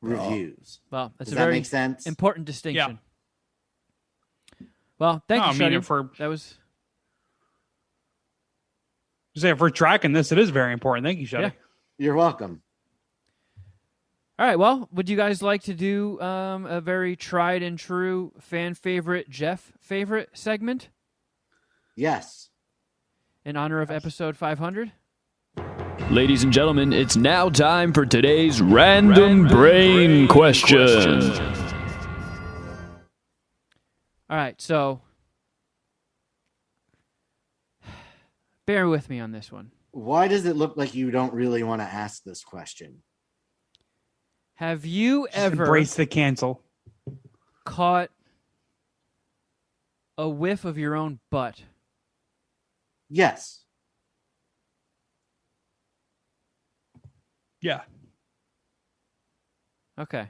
reviews. Well, that's Does that make sense? Important distinction. Yeah. Well, thank you, Shuddy. That was. If we're tracking this, it is very important. Thank you, Shuddy. Yeah. You're welcome. All right. Well, would you guys like to do a very tried and true fan favorite, Jeff favorite segment? Yes. In honor of episode 500? Ladies and gentlemen, it's now time for today's Random Brain question. All right, so bear with me on this one. Why does it look like you don't really want to ask this question? Have you ever embrace the cancel? Caught a whiff of your own butt? Yes. Yeah. Okay.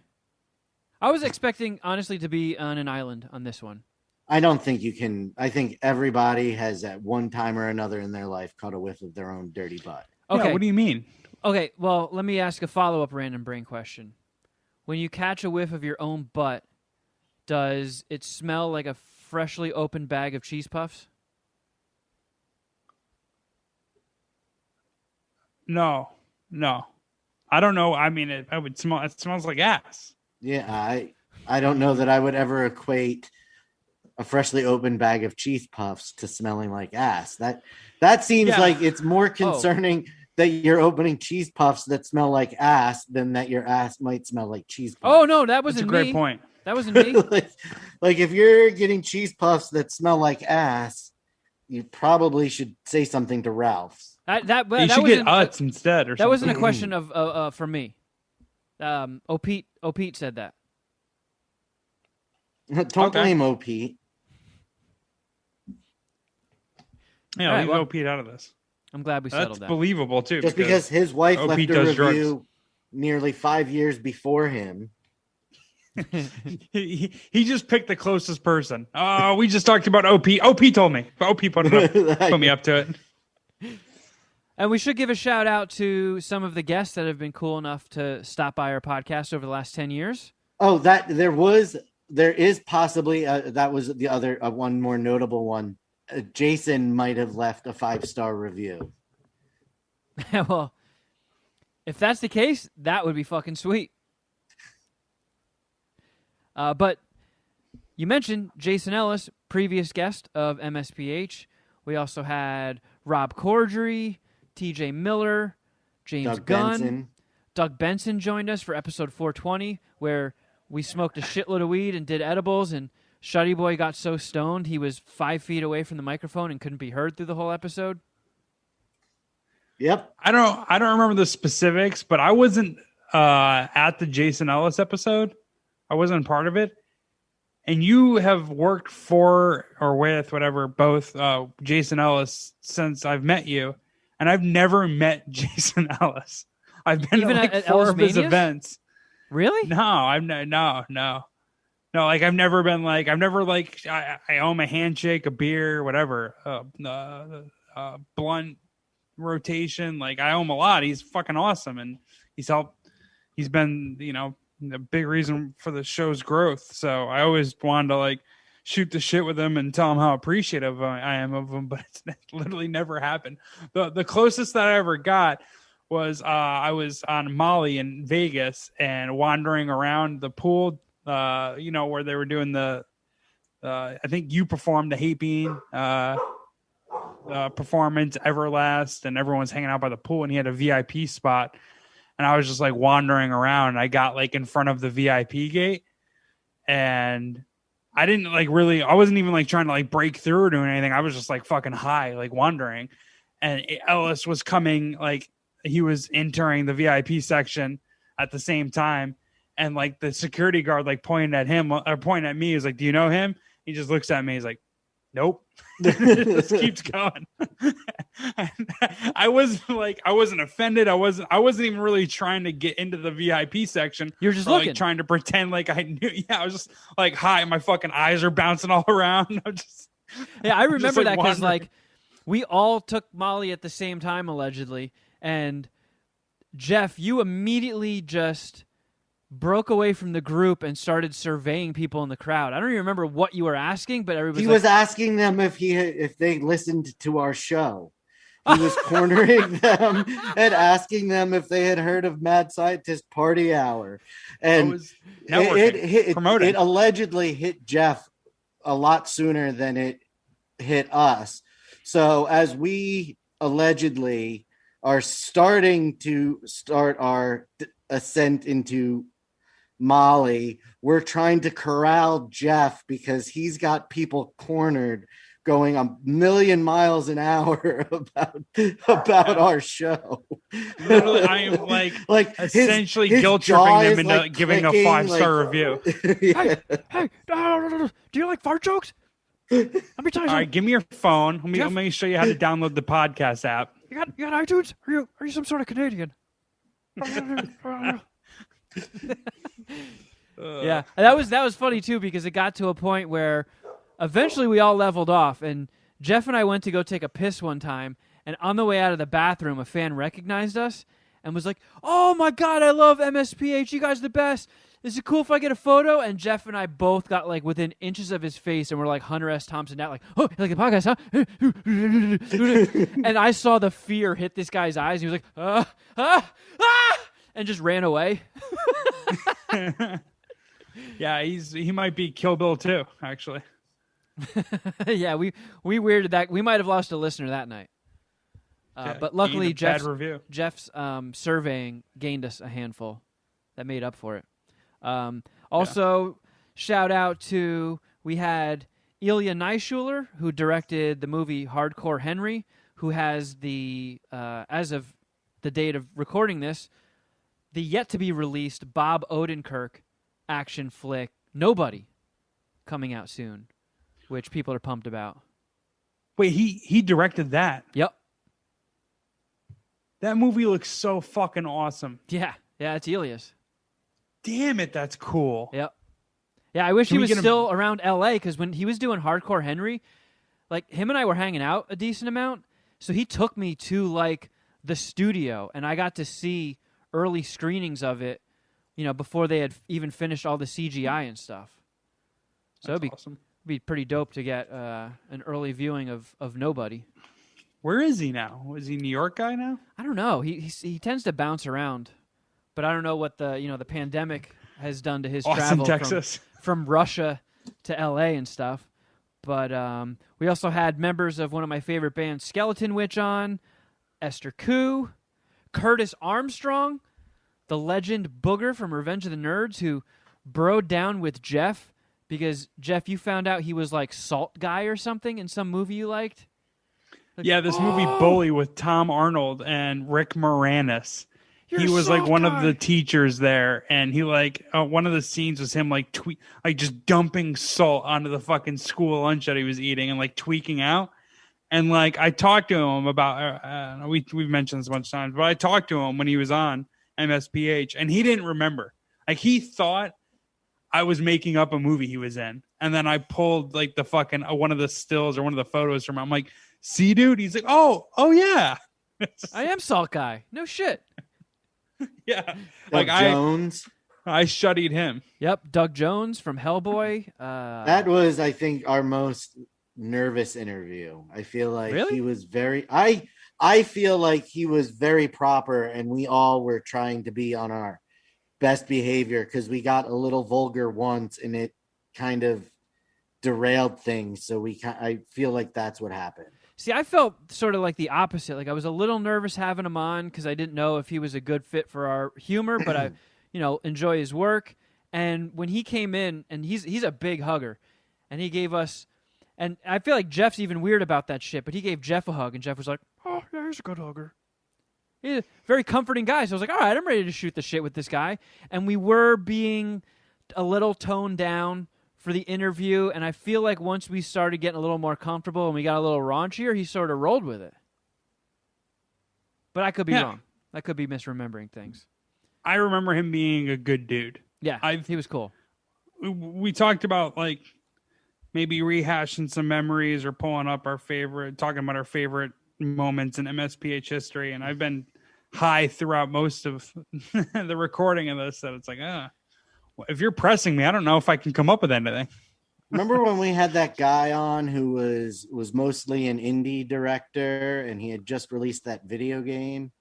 I was expecting, honestly, to be on an island on this one. I don't think you can. I think everybody has at one time or another in their life caught a whiff of their own dirty butt. Okay. Yeah, what do you mean? Okay, well, let me ask a follow-up random brain question. When you catch a whiff of your own butt, does it smell like a freshly opened bag of cheese puffs? No. I don't know. I mean, it smells like ass. Yeah, I don't know that I would ever equate a freshly opened bag of cheese puffs to smelling like ass. That seems like it's more concerning that you're opening cheese puffs that smell like ass than that your ass might smell like cheese puffs. Oh no, that wasn't That's a great point. That wasn't me. like if you're getting cheese puffs that smell like ass, you probably should say something to Ralph's. You should get Utz instead, or that something. wasn't a question of for me. Pete said that. Don't blame Pete. Yeah, right, leave Pete out of this. I'm glad we settled that. That's believable too. Just because his wife left a review drugs. Nearly 5 years before him. he just picked the closest person. Oh, we just talked about OP. OP told me. OP put me up to it. And we should give a shout out to some of the guests that have been cool enough to stop by our podcast over the last 10 years. Oh, there is possibly that was the other one more notable one. Jason might have left a 5-star review. Well, if that's the case, that would be fucking sweet. But you mentioned Jason Ellis, previous guest of MSPH. We also had Rob Corddry, TJ Miller, James Gunn. Benson. Doug Benson joined us for episode 420, where we smoked a shitload of weed and did edibles and Shuddy Boy got so stoned he was 5 feet away from the microphone and couldn't be heard through the whole episode? Yep. I don't remember the specifics, but I wasn't at the Jason Ellis episode. I wasn't part of it. And you have worked for or with whatever, both Jason Ellis since I've met you, and I've never met Jason Ellis. I've been Even at like at 4 of his Ellis-manias? events. Really? No. Like I've never been like I owe him a handshake, a beer, whatever, blunt rotation. Like I owe him a lot. He's fucking awesome, and he's been the big reason for the show's growth. So I always wanted to like shoot the shit with him and tell him how appreciative I am of him, but it's literally never happened. The closest that I ever got was I was on Molly in Vegas and wandering around the pool, where they were doing the I think you performed the Hate Bean performance, Everlast, and everyone's hanging out by the pool, and he had a VIP spot. And I was just like wandering around, and I got like in front of the VIP gate, and I didn't like really, I wasn't even like trying to like break through or doing anything. I was just like fucking high, like wandering. And Ellis was coming, like he was entering the VIP section at the same time. And like the security guard, like pointing at him or pointing at me, is like, "Do you know him?" He just looks at me. He's like, "Nope." Just keeps going. I wasn't offended. I wasn't even really trying to get into the VIP section. You're just or, looking, like, trying to pretend like I knew. Yeah, I was just like, hi, my fucking eyes are bouncing all around. I remember that because wandering. like we all took Molly at the same time allegedly, and Jeff, you immediately just broke away from the group and started surveying people in the crowd. I don't even remember what you were asking, but everybody was asking them if they listened to our show. He was cornering them and asking them if they had heard of Mad Scientist Party Hour. And it allegedly hit Jeff a lot sooner than it hit us. So as we allegedly are starting to start our ascent into Molly, we're trying to corral Jeff because he's got people cornered going a million miles an hour about our show. Literally, I am like essentially guilt tripping them into like giving a 5-star review. Hey, do you like fart jokes? Let me tell you. All right, give me your phone. Let me show you how to download the podcast app. You got iTunes? Are you some sort of Canadian? Yeah, and that was funny too because it got to a point where eventually we all leveled off, and Jeff and I went to go take a piss one time, and on the way out of the bathroom, a fan recognized us and was like, "Oh my god, I love MSPH! You guys are the best. Is it cool if I get a photo?" And Jeff and I both got like within inches of his face, and we're like Hunter S. Thompson now, like, "Oh, you like the podcast, huh?" And I saw the fear hit this guy's eyes. He was like, and just ran away. Yeah, he might be Kill Bill too, actually. Yeah, we weirded that. We might have lost a listener that night. But luckily, Jeff's surveying gained us a handful that made up for it. Also, shout out to, we had Ilya Neischuler, who directed the movie Hardcore Henry, who has the, as of the date of recording this, the yet-to-be-released Bob Odenkirk action flick, Nobody, coming out soon, which people are pumped about. Wait, he directed that? Yep. That movie looks so fucking awesome. Yeah, it's Ilya's. Damn it, that's cool. Yep. Yeah, I wish he was still around L.A., because when he was doing Hardcore Henry, like, him and I were hanging out a decent amount, so he took me to, like, the studio, and I got to see early screenings of it, before they had even finished all the CGI and stuff. So it'd be pretty dope to get an early viewing of Nobody. Where is he now? Is he a New York guy now? I don't know. He tends to bounce around, but I don't know what the pandemic has done to his Austin, travel Texas. From Russia to LA and stuff. But we also had members of one of my favorite bands, Skeleton Witch, on, Esther Koo, Curtis Armstrong, the legend Booger from Revenge of the Nerds, who broed down with Jeff because Jeff, you found out he was like Salt Guy or something in some movie you liked. Like, yeah, this movie Bully with Tom Arnold and Rick Moranis. He was like one of the teachers there, and he like one of the scenes was him like just dumping salt onto the fucking school lunch that he was eating and like tweaking out. And like I talked to him about we've mentioned this a bunch of times, but I talked to him when he was on MSPH, and he didn't remember. Like he thought I was making up a movie he was in, and then I pulled like the fucking one of the stills or one of the photos from him. I'm like, "See, dude?" He's like, "Oh yeah." I am Salt Guy. No shit. Yeah, Doug Jones. I studied him. Yep, Doug Jones from Hellboy. That was, I think, our most nervous interview. I feel like he was very. I feel like he was very proper, and we all were trying to be on our best behavior because we got a little vulgar once, and it kind of derailed things. So I feel like that's what happened. See, I felt sort of like the opposite. Like I was a little nervous having him on because I didn't know if he was a good fit for our humor, but I, enjoy his work. And when he came in, and he's a big hugger, and he gave us, and I feel like Jeff's even weird about that shit, but he gave Jeff a hug, and Jeff was like, "Oh yeah, he's a good hugger." He's a very comforting guy. So I was like, "All right, I'm ready to shoot the shit with this guy." And we were being a little toned down for the interview, and I feel like once we started getting a little more comfortable and we got a little raunchier, he sort of rolled with it. But I could be wrong. I could be misremembering things. I remember him being a good dude. Yeah, he was cool. We talked about like maybe rehashing some memories or talking about our favorite moments in MSPH history, and I've been high throughout most of the recording of this, so it's like, if you're pressing me, I don't know if I can come up with anything. Remember when we had that guy on who was mostly an indie director, and he had just released that video game?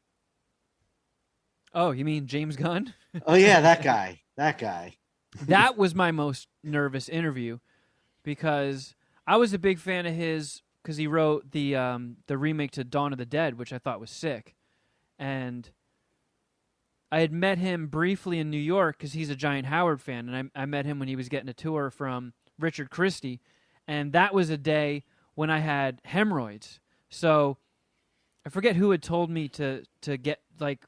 Oh, you mean James Gunn? Oh yeah, that guy. That was my most nervous interview because I was a big fan of his because he wrote the remake to Dawn of the Dead, which I thought was sick, and I had met him briefly in New York because he's a giant Howard fan, and I met him when he was getting a tour from Richard Christie, and that was a day when I had hemorrhoids. So I forget who had told me to get like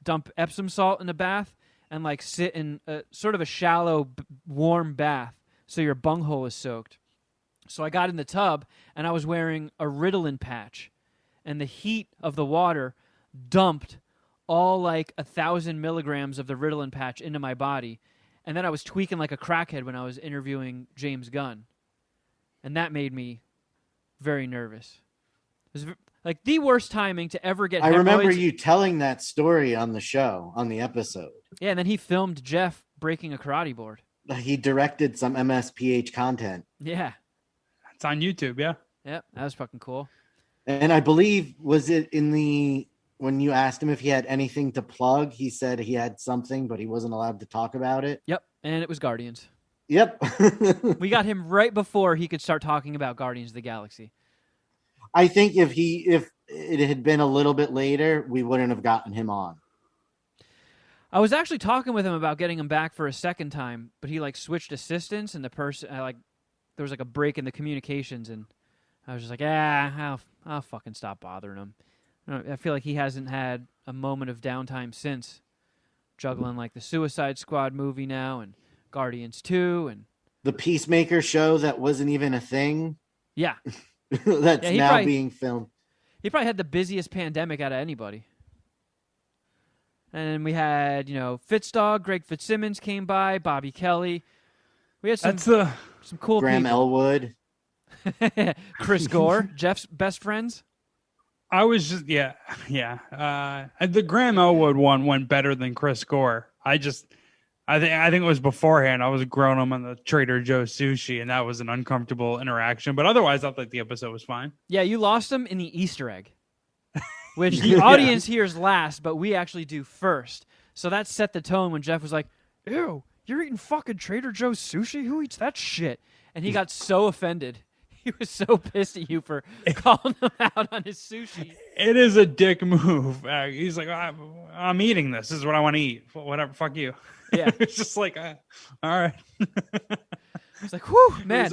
dump Epsom salt in a bath and like sit in sort of a shallow, warm bath so your bunghole is soaked. So I got in the tub, and I was wearing a Ritalin patch, and the heat of the water dumped all like 1,000 milligrams of the Ritalin patch into my body. And then I was tweaking like a crackhead when I was interviewing James Gunn. And that made me very nervous. It was like the worst timing to ever get hemorrhoids. I remember you telling that story on the show, on the episode. Yeah, and then he filmed Jeff breaking a karate board. He directed some MSPH content. Yeah. It's on YouTube, yeah. Yep, that was fucking cool. And I believe, was it when you asked him if he had anything to plug, he said he had something, but he wasn't allowed to talk about it? Yep, and it was Guardians. Yep. We got him right before he could start talking about Guardians of the Galaxy. I think if it had been a little bit later, we wouldn't have gotten him on. I was actually talking with him about getting him back for a second time, but he like switched assistants, and the person there was like a break in the communications, and I was just like, I'll fucking stop bothering him. I feel like he hasn't had a moment of downtime since, juggling like the Suicide Squad movie now and Guardians 2 and the Peacemaker show that wasn't even a thing. Yeah. That's now being filmed. He probably had the busiest pandemic out of anybody. And we had, Fitzdog, Greg Fitzsimmons came by, Bobby Kelly. We had some cool Graham people. Elwood. Chris Gore, Jeff's best friends. I was just the Graham Elwood one went better than Chris Gore. I think it was beforehand. I was growing him on the Trader Joe's sushi, and that was an uncomfortable interaction. But otherwise, I thought the episode was fine. Yeah, you lost him in the Easter egg, which the audience hears last, but we actually do first. So that set the tone when Jeff was like, "Ew, you're eating fucking Trader Joe's sushi? Who eats that shit?" And he got so offended. He was so pissed at you for calling him out on his sushi. It is a dick move. He's like, I'm eating this. This is what I want to eat. Whatever. Fuck you. Yeah. It's just like, all right. It's like, whew, man.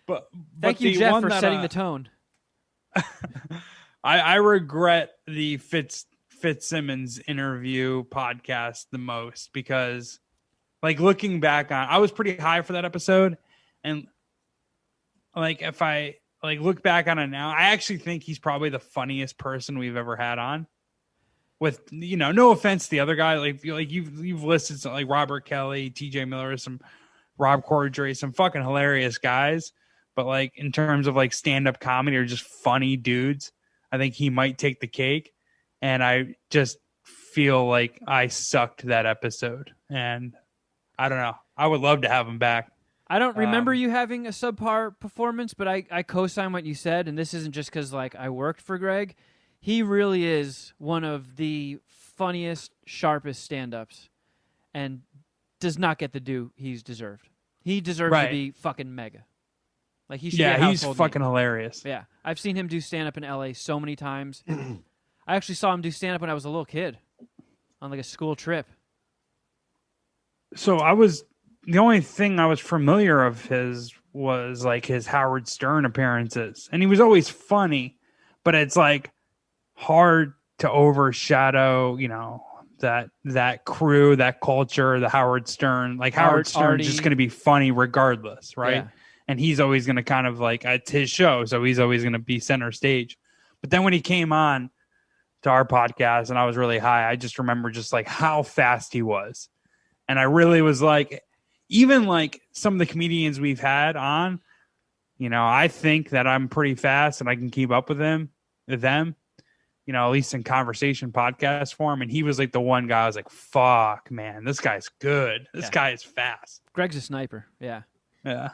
But thank you, the Jeff, one for that, setting the tone. I regret the Fitzsimmons interview podcast the most because, like, looking back on, I was pretty high for that episode, and like if I like look back on it now, I actually think he's probably the funniest person we've ever had on. With, you know, no offense to the other guy, like you've listed some, like Robert Kelly, TJ Miller, some Rob Corddry, some fucking hilarious guys, but like in terms of like stand-up comedy or just funny dudes, I think he might take the cake. And I just feel like I sucked that episode, and I don't know. I would love to have him back. I don't remember you having a subpar performance, but I co-sign what you said, and this isn't just because like I worked for Greg. He really is one of the funniest, sharpest stand-ups, and does not get the due he's deserved. He deserves to be fucking mega. Like he should be a he's household fucking name. hilarious. Yeah, I've seen him do stand-up in LA so many times. I actually saw him do stand-up when I was a little kid on like a school trip. So the only thing I was familiar of his was like his Howard Stern appearances, and he was always funny, but it's like hard to overshadow, you know, that crew, that culture, the Howard Stern. Like Howard Stern's just going to be funny regardless, right? Yeah. And he's always going to kind of like, it's his show, so he's always going to be center stage. But then when he came on to our podcast and I was really high, I just remember just like how fast he was. And I really was like, even like some of the comedians we've had on, you know, I think that I'm pretty fast and I can keep up with them, you know, at least in conversation podcast form. And he was like the one guy I was like, fuck, man, this guy's good. This guy is fast. Greg's a sniper. Yeah. Yeah.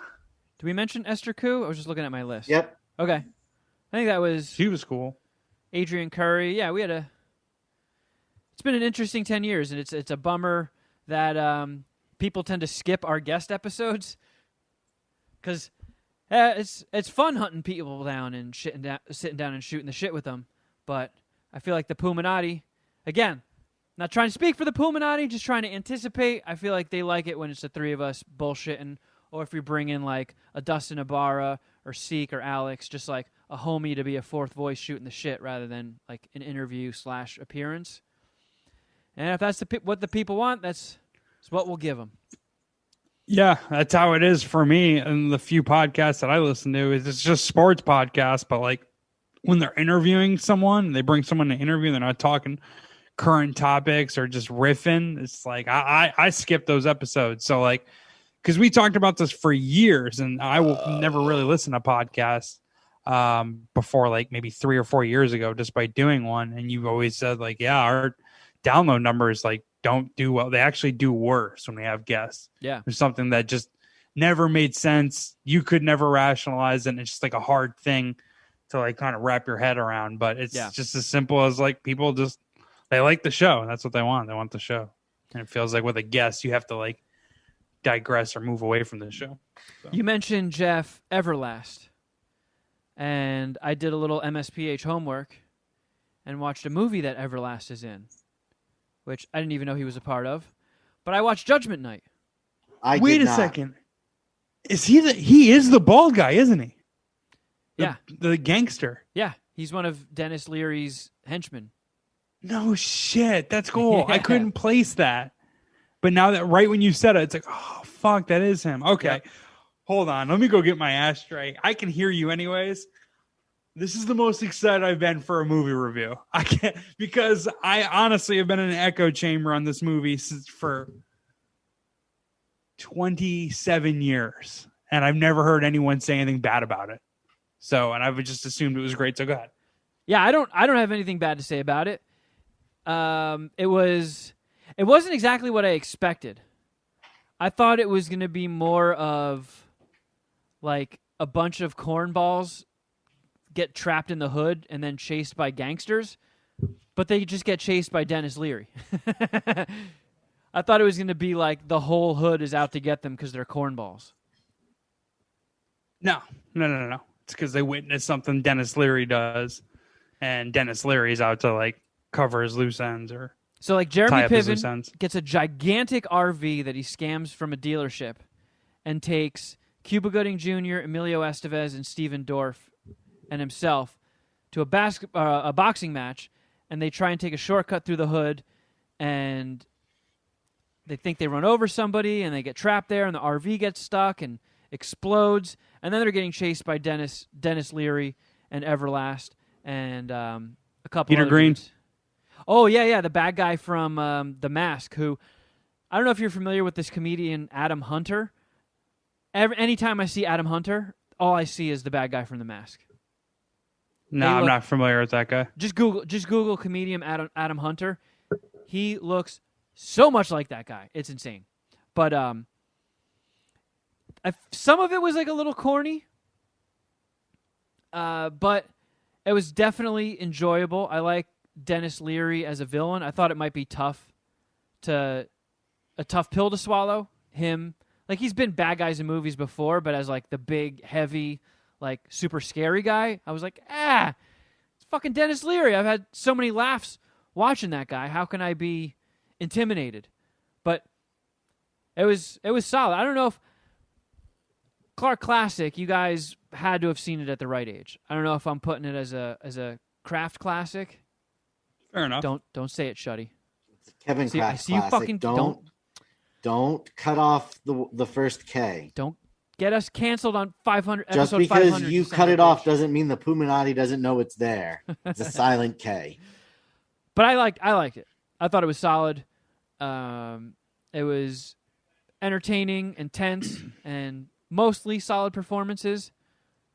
Did we mention Esther Koo? I was just looking at my list. Yep. Okay. I think that was She was cool. Adrian Curry. Yeah, it's been an interesting 10 years, and it's a bummer that people tend to skip our guest episodes because it's fun hunting people down and sitting down and shooting the shit with them. But I feel like the Puminati, again, not trying to speak for the Puminati, just trying to anticipate. I feel like they like it when it's the three of us bullshitting, or if we bring in like a Dustin Ibarra or Seek or Alex, just like a homie to be a fourth voice shooting the shit rather than like an interview / appearance. And if that's what the people want, that's what we'll give them. Yeah, that's how it is for me. And the few podcasts that I listen to is it's just sports podcasts, but like when they're interviewing someone, they bring someone to interview, they're not talking current topics or just riffing. It's like I skip those episodes. So like, because we talked about this for years, and I will never really listen to podcasts before like maybe 3 or 4 years ago, just by doing one. And you've always said like, yeah, our download numbers like don't do well. They actually do worse when we have guests. Yeah, there's something that just never made sense. You could never rationalize it. And it's just like a hard thing to like kind of wrap your head around. But it's just as simple as like people just they like the show, and that's what they want. They want the show, and it feels like with a guest you have to like digress or move away from the show. So. You mentioned Jeff Everlast, and I did a little MSPH homework and watched a movie that Everlast is in, which I didn't even know he was a part of. But I watched Judgment Night. Wait a second. Is he is the bald guy, isn't he? The gangster. Yeah, he's one of Dennis Leary's henchmen. No shit. That's cool. I couldn't place that. But now that right when you said it, it's like, oh, fuck, that is him. Okay. Yep. Hold on. Let me go get my ashtray. I can hear you anyways. This is the most excited I've been for a movie review. I can't, because I honestly have been in an echo chamber on this movie for 27 years. And I've never heard anyone say anything bad about it. So, and I've just assumed it was great. So go ahead. Yeah, I don't have anything bad to say about it. It wasn't exactly what I expected. I thought it was going to be more of like a bunch of cornballs get trapped in the hood and then chased by gangsters, but they just get chased by Dennis Leary. I thought it was going to be like the whole hood is out to get them because they're cornballs. No. It's because they witnessed something Dennis Leary does, and Dennis Leary's out to like cover his loose ends or. So like Jeremy Piven gets a gigantic RV that he scams from a dealership and takes Cuba Gooding Jr., Emilio Estevez, and Steven Dorff and himself to a boxing match, and they try and take a shortcut through the hood, and they think they run over somebody, and they get trapped there, and the RV gets stuck and explodes, and then they're getting chased by Dennis Leary and Everlast and a couple Peter other Green. dudes. Oh, yeah, the bad guy from The Mask, who, I don't know if you're familiar with this comedian, Adam Hunter. Anytime I see Adam Hunter, all I see is the bad guy from The Mask. No, I'm not familiar with that guy. Just Google comedian Adam Hunter. He looks so much like that guy. It's insane. But some of it was like a little corny. But it was definitely enjoyable. I like Dennis Leary as a villain. I thought it might be a tough pill to swallow. Him, like, he's been bad guys in movies before, but as like the big, heavy, like super scary guy, I was like, it's fucking Dennis Leary. I've had so many laughs watching that guy. How can I be intimidated? But it was solid. I don't know if Clark Classic, you guys had to have seen it at the right age. I don't know if I'm putting it as a craft classic. Fair enough. Don't say it, Shuddy. Kevin Kraft I see you classic. fucking Don't cut off the first K. Don't get us canceled on 500. Just episode because 500, you cut it off doesn't mean the Puminati doesn't know it's there. It's a silent K. But I liked it. I thought it was solid. It was entertaining, intense, and mostly solid performances.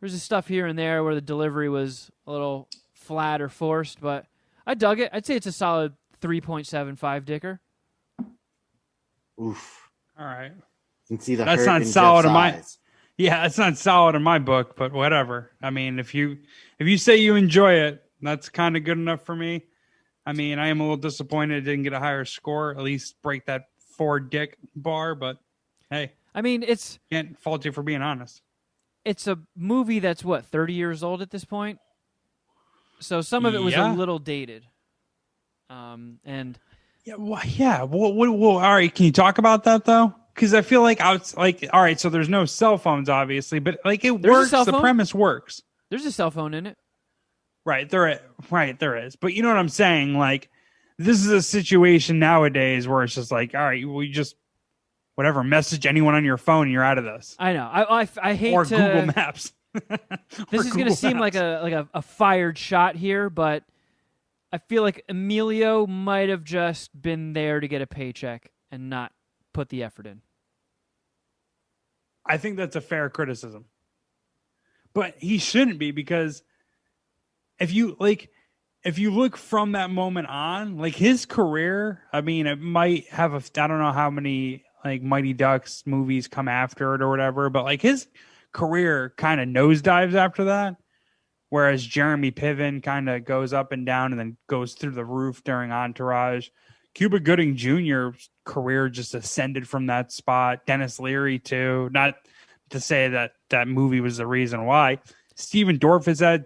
There's just stuff here and there where the delivery was a little flat or forced, but I dug it. I'd say it's a solid 3.75 dicker. Oof. All right. You can see the That's hurt not in solid Jeff's in my eyes. Yeah, that's not solid in my book, but whatever. I mean, if you say you enjoy it, that's kind of good enough for me. I mean, I am a little disappointed it didn't get a higher score, at least break that 4 dick bar, but hey. I mean, Can't fault you for being honest. It's a movie that's 30 years old at this point. So some of it was a little dated. And well, all right, can you talk about that though? Because I feel like all right, so there's no cell phones obviously, but like there's works, the premise works. There's a cell phone in it. Right, there is. But you know what I'm saying? Like, this is a situation nowadays where it's just like, all right, we just whatever, message anyone on your phone and you're out of this. I know. I hate or to Google Maps. This is going to seem like a fired shot here, but I feel like Emilio might have just been there to get a paycheck and not put the effort in. I think that's a fair criticism. But he shouldn't be, because if you look from that moment on, like his career, I mean, it might have I don't know how many like Mighty Ducks movies come after it or whatever, but like his career kind of nosedives after that. Whereas Jeremy Piven kind of goes up and down and then goes through the roof during Entourage. Cuba Gooding Jr.'s career just ascended from that spot. Dennis Leary, too. Not to say that movie was the reason why. Steven Dorff has had,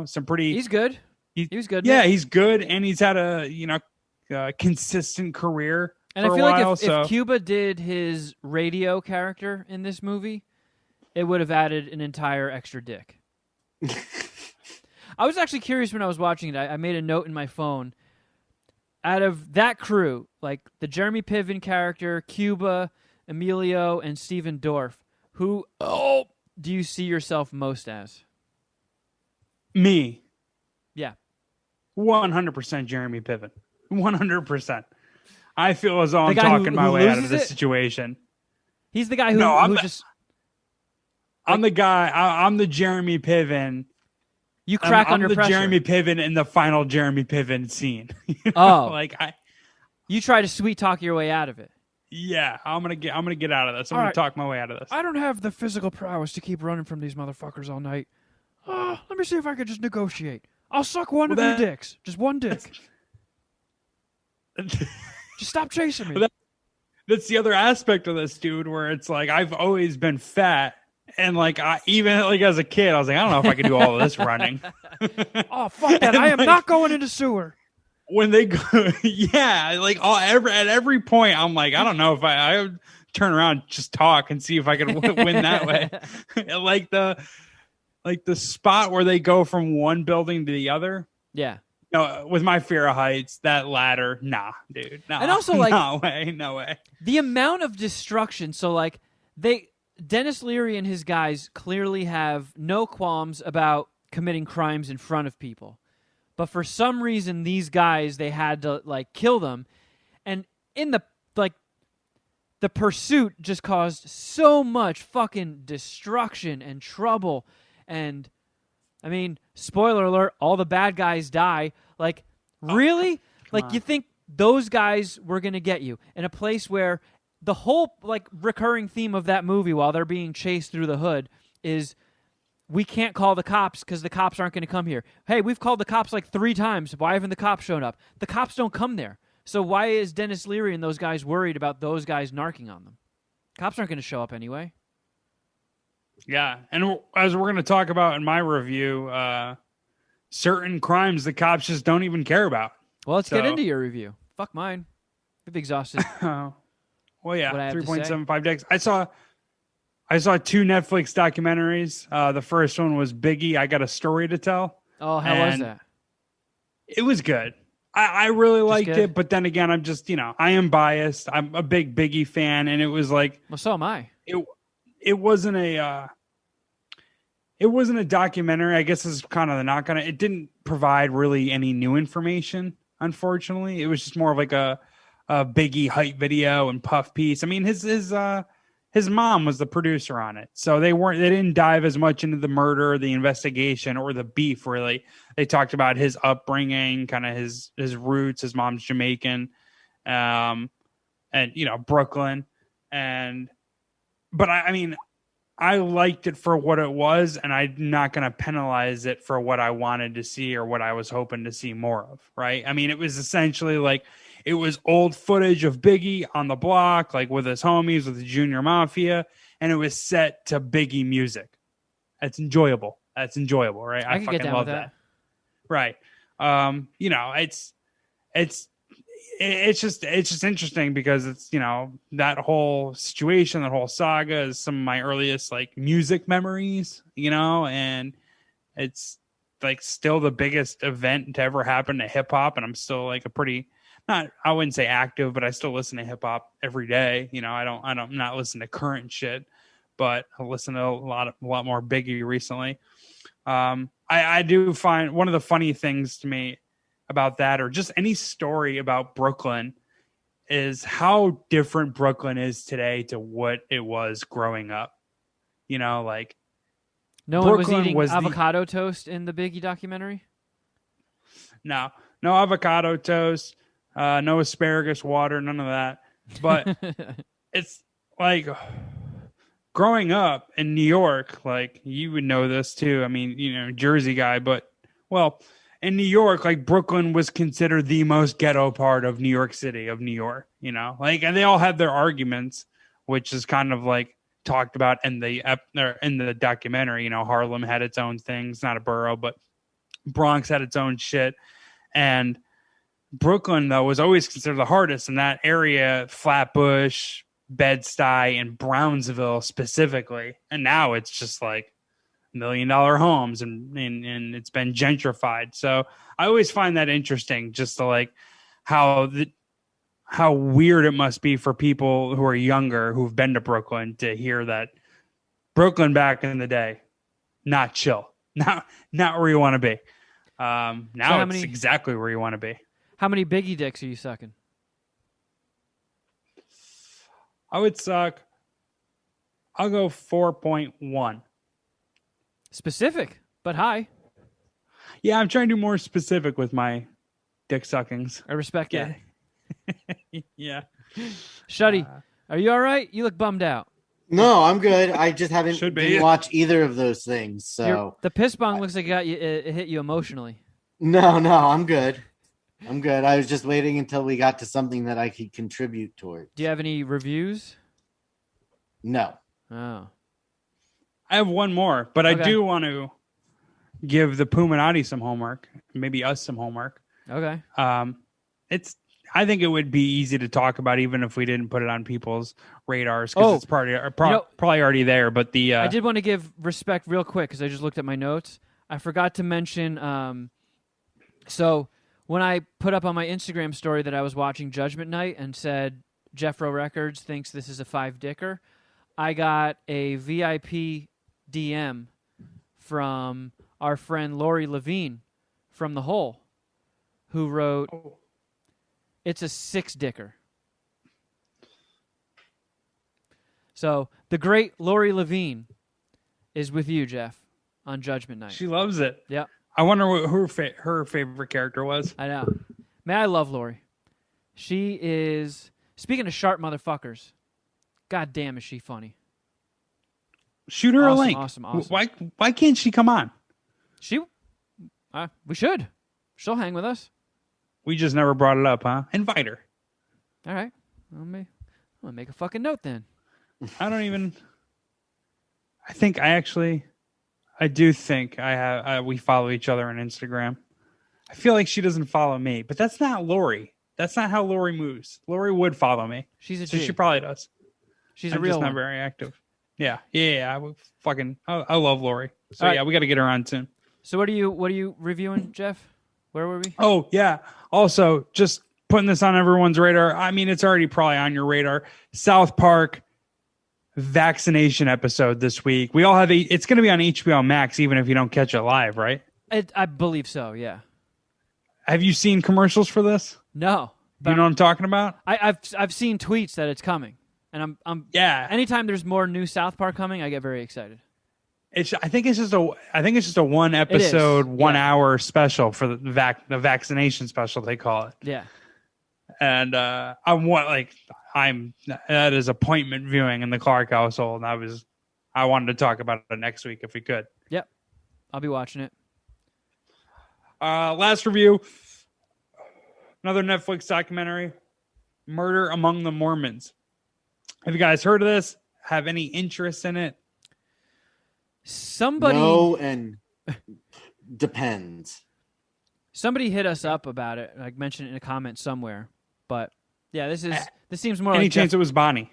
some pretty... He's good. He was good. Yeah, he's good. And he's had a consistent career and for I feel a while, like if Cuba did his radio character in this movie, it would have added an entire extra dick. I was actually curious when I was watching it. I made a note in my phone. Out of that crew, like the Jeremy Piven character, Cuba, Emilio, and Steven Dorff, who do you see yourself most as? Me. Yeah. 100% Jeremy Piven. 100%. I feel as though I'm talking my way out of this situation. He's the guy who I'm the Jeremy Piven. You crack under pressure. I'm the Jeremy Piven in the final Jeremy Piven scene. You try to sweet talk your way out of it. Yeah, I'm gonna get out of this. I'm gonna talk my way out of this. I don't have the physical prowess to keep running from these motherfuckers all night. Let me see if I could just negotiate. I'll suck one of your dicks. Just one dick. Just stop chasing me. That's the other aspect of this, dude, where it's like I've always been fat. And even as a kid, I was like, I don't know if I could do all of this running. Oh, fuck that. I am not going into sewer. When they go, at every point, I'm like, I don't know if I turn around, just talk, and see if I can win that way. like the spot where they go from one building to the other. Yeah. No, with my fear of heights, that ladder, nah, dude. Nah, And also, like, no way. The amount of destruction. So, like, Dennis Leary and his guys clearly have no qualms about committing crimes in front of people. But for some reason, these guys, they had to, like, kill them. And in the pursuit just caused so much fucking destruction and trouble. And, I mean, spoiler alert, all the bad guys die. Like, really? Like, you think those guys were going to get you in a place where the whole, like, recurring theme of that movie while they're being chased through the hood is we can't call the cops because the cops aren't going to come here. Hey, we've called the cops like 3 times. Why haven't the cops shown up? The cops don't come there. So why is Dennis Leary and those guys worried about those guys narking on them? Cops aren't going to show up anyway. Yeah, and as we're going to talk about in my review, certain crimes the cops just don't even care about. Well, let's get into your review. Fuck mine. We've exhausted. Well, yeah, 3.75 decks. I saw 2 Netflix documentaries. The first one was Biggie, I Got a Story to Tell. Oh, how was that? It was good. I really liked it, but then again, I'm just, I am biased. I'm a big Biggie fan, and it was like... Well, so am I. It wasn't a documentary. I guess is kind of the knock on it. It didn't provide really any new information, unfortunately. It was just more of like a Biggie hype video and puff piece. I mean, his mom was the producer on it, so they didn't dive as much into the murder, the investigation, or the beef. Really, they talked about his upbringing, kind of his roots. His mom's Jamaican, and Brooklyn, but I mean, I liked it for what it was, and I'm not going to penalize it for what I wanted to see or what I was hoping to see more of. Right? I mean, it was essentially like. It was old footage of Biggie on the block, like with his homies, with the Junior Mafia, and it was set to Biggie music. That's enjoyable, right? I fucking love that. Right. It's just interesting because it's, that whole situation, that whole saga is some of my earliest like music memories, and it's like still the biggest event to ever happen to hip hop, and I'm still like I wouldn't say active, but I still listen to hip hop every day. I'm not listening to current shit, but I listen to a lot more Biggie recently. I do find one of the funny things to me about that, or just any story about Brooklyn, is how different Brooklyn is today to what it was growing up. Like no one was eating avocado toast in the Biggie documentary. No avocado toast. No asparagus water, none of that. But it's like growing up in New York, like you would know this too. I mean, Jersey guy, but in New York, like Brooklyn was considered the most ghetto part of New York City, of New York, like, and they all had their arguments, which is kind of like talked about in the documentary. Harlem had its own things, not a borough, but Bronx had its own shit. And Brooklyn, though, was always considered the hardest in that area, Flatbush, Bed-Stuy, and Brownsville specifically. And now it's just like $1 million homes and it's been gentrified. So I always find that interesting, just to like how weird it must be for people who are younger who've been to Brooklyn to hear that Brooklyn back in the day, not chill, not where you want to be. Now it's exactly where you want to be. How many Biggie dicks are you sucking? I would suck. I'll go 4.1. Specific, but high. Yeah, I'm trying to do more specific with my dick suckings. I respect that. Yeah. Shuddy, are you all right? You look bummed out. No, I'm good. I just didn't watch either of those things. So the piss bong looks like it hit you emotionally. No, I'm good. I was just waiting until we got to something that I could contribute toward. Do you have any reviews? No. Oh. I have one more, but okay. I do want to give the Puminati some homework, maybe us some homework. Okay. It's I think it would be easy to talk about even if we didn't put it on people's radars because it's probably already there. But I did want to give respect real quick because I just looked at my notes. I forgot to mention. So when I put up on my Instagram story that I was watching Judgment Night and said Jeffro Records thinks this is a 5-dicker, I got a VIP DM from our friend Lori Levine from The Hole, who wrote, it's a 6-dicker. So the great Lori Levine is with you, Jeff, on Judgment Night. She loves it. Yep. I wonder what her favorite character was. I know. Man, I love Lori. She is, speaking of sharp motherfuckers, god damn is she funny. Shoot her a link. Awesome. Why can't she come on? We should. She'll hang with us. We just never brought it up, huh? Invite her. All right. I'm going to make a fucking note then. I do think we follow each other on Instagram. I feel like she doesn't follow me, but that's not Lori. That's not how Lori moves. Lori would follow me. She's a so G. She probably does. She's a real just not one. very active. Yeah. I love Lori. So right. We got to get her on soon. So what are you reviewing, Jeff? Where were we? Oh yeah. Also, just putting this on everyone's radar. I mean, it's already probably on your radar. South Park vaccination episode this week. We all have it's going to be on HBO Max, even if you don't catch it live, right? I believe so. Yeah. Have you seen commercials for this? No. You know what I'm talking about? I've seen tweets that it's coming, and I'm Anytime there's more new South Park coming, I get very excited. I think it's just a 1 episode, 1 hour special for the vaccination special they call it. Yeah. And that is appointment viewing in the Clark household, and I wanted to talk about it next week if we could. Yep. I'll be watching it. Last review, another Netflix documentary, Murder Among the Mormons. Have you guys heard of this? Have any interest in it? No, and depends. Somebody hit us up about it, like mentioned it in a comment somewhere. But yeah, this seems more any like chance it was Bonnie?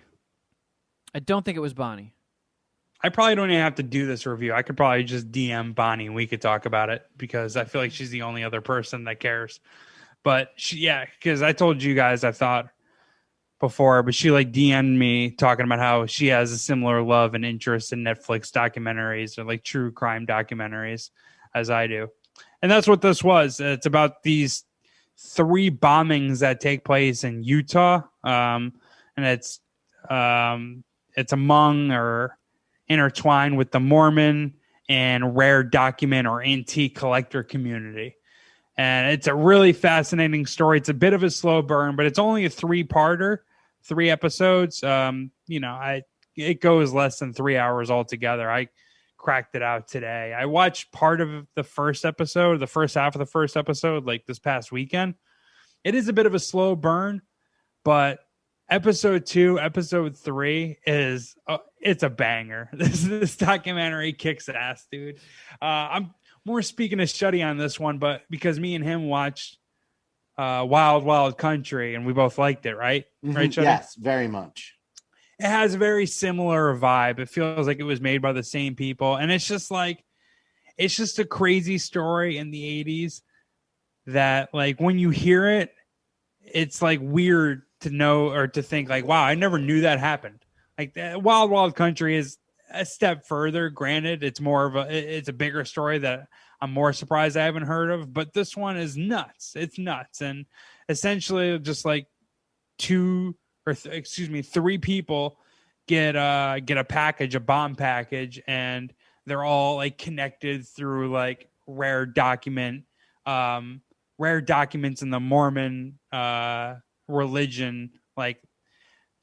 I don't think it was Bonnie. I probably don't even have to do this review. I could probably just DM Bonnie and we could talk about it because I feel like she's the only other person that cares. But because I told you guys I thought before, but she DM'd me talking about how she has a similar love and interest in Netflix documentaries or true crime documentaries as I do. And that's what this was. It's about these 3 bombings that take place in Utah. And it's among or intertwined with the Mormon and rare document or antique collector community. And it's a really fascinating story. It's a bit of a slow burn, but it's only a 3-parter, 3 episodes. It goes less than 3 hours altogether. I cracked it out today. I watched part of the first episode, the first half of the first episode, this past weekend. It is a bit of a slow burn, but episode 2, episode 3 it's a banger. This documentary kicks ass, dude. I'm more speaking to Shuddy on this one, but because me and him watched Wild Wild Country and we both liked it, right? Mm-hmm. Right, Shuddy? Yes, very much. It has a very similar vibe. It feels like it was made by the same people, and it's just a crazy story in the 80s that when you hear it, it's weird to know or to think wow, I never knew that happened. Wild Wild Country is a step further. Granted, it's a bigger story that I'm more surprised I haven't heard of, but this one is nuts. It's nuts. And essentially just 3 people get a package, a bomb package, and they're all connected through rare documents in the Mormon religion.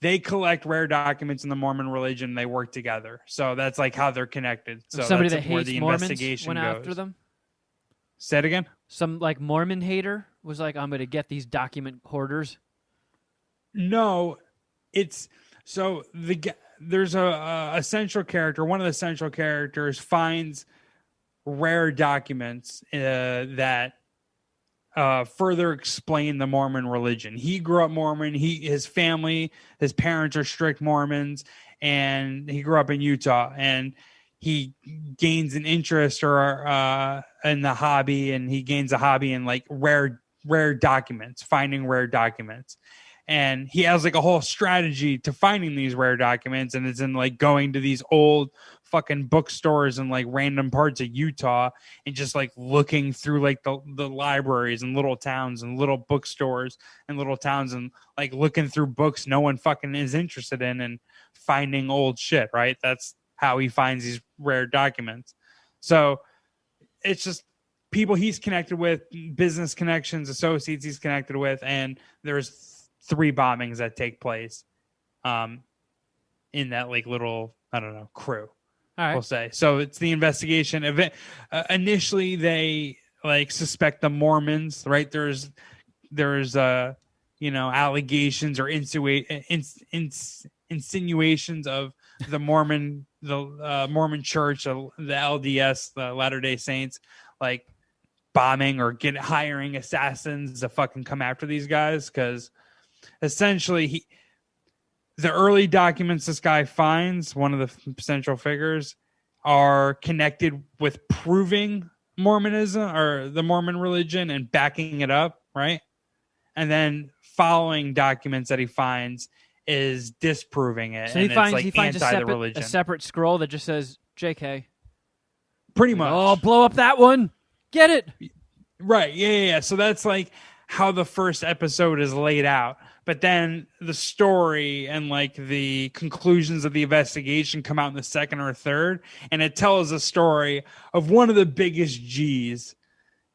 They collect rare documents in the Mormon religion. They work together. So that's how they're connected. So somebody that's that where hates the Mormons investigation went goes. after them. Say it again. Some Mormon hater was I'm going to get these document hoarders. No, it's so there's a central character. One of the central characters finds rare documents that further explain the Mormon religion. He grew up Mormon. His family, his parents are strict Mormons, and he grew up in Utah. And he gains an interest in the hobby, and he gains a hobby in like rare documents, finding rare documents. And he has like a whole strategy to finding these rare documents, and it's in like going to these old fucking bookstores in like random parts of Utah and just like looking through like the libraries and little towns and little bookstores and little towns and like looking through books no one fucking is interested in and finding old shit, right? That's how he finds these rare documents. So it's just people he's connected with, business connections, associates he's connected with, and there's 3 bombings that take place in that like little, I don't know, crew. All right. We'll say. So it's the investigation event. Initially they like suspect the Mormons, right? There's allegations or insinuations of the Mormon church, the LDS, the Latter-day Saints, like bombing or hiring assassins to fucking come after these guys, because essentially the early documents this guy finds, one of the central figures, are connected with proving Mormonism or the Mormon religion and backing it up, right? And then following documents that he finds is disproving it. So and he finds a separate scroll that just says JK. Pretty much. Oh, blow up that one. Get it. Right. Yeah. So that's like how the first episode is laid out. But then the story and like the conclusions of the investigation come out in the second or third, and it tells a story of one of the biggest G's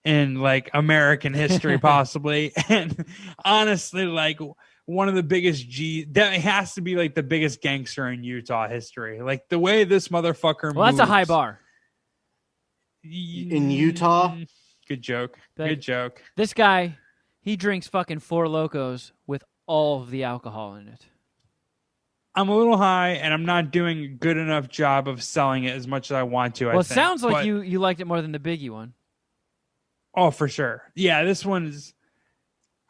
in like American history, possibly. And honestly, like one of the biggest G's, that has to be like the biggest gangster in Utah history. Like the way this motherfucker moves. That's a high bar. In Utah? Good joke. Good joke. This guy, he drinks fucking Four Locos with all of the alcohol in it. I'm a little high, and I'm not doing a good enough job of selling it as much as I want to. Well, it sounds like you liked it more than the Biggie one. Oh, for sure. Yeah, this one is.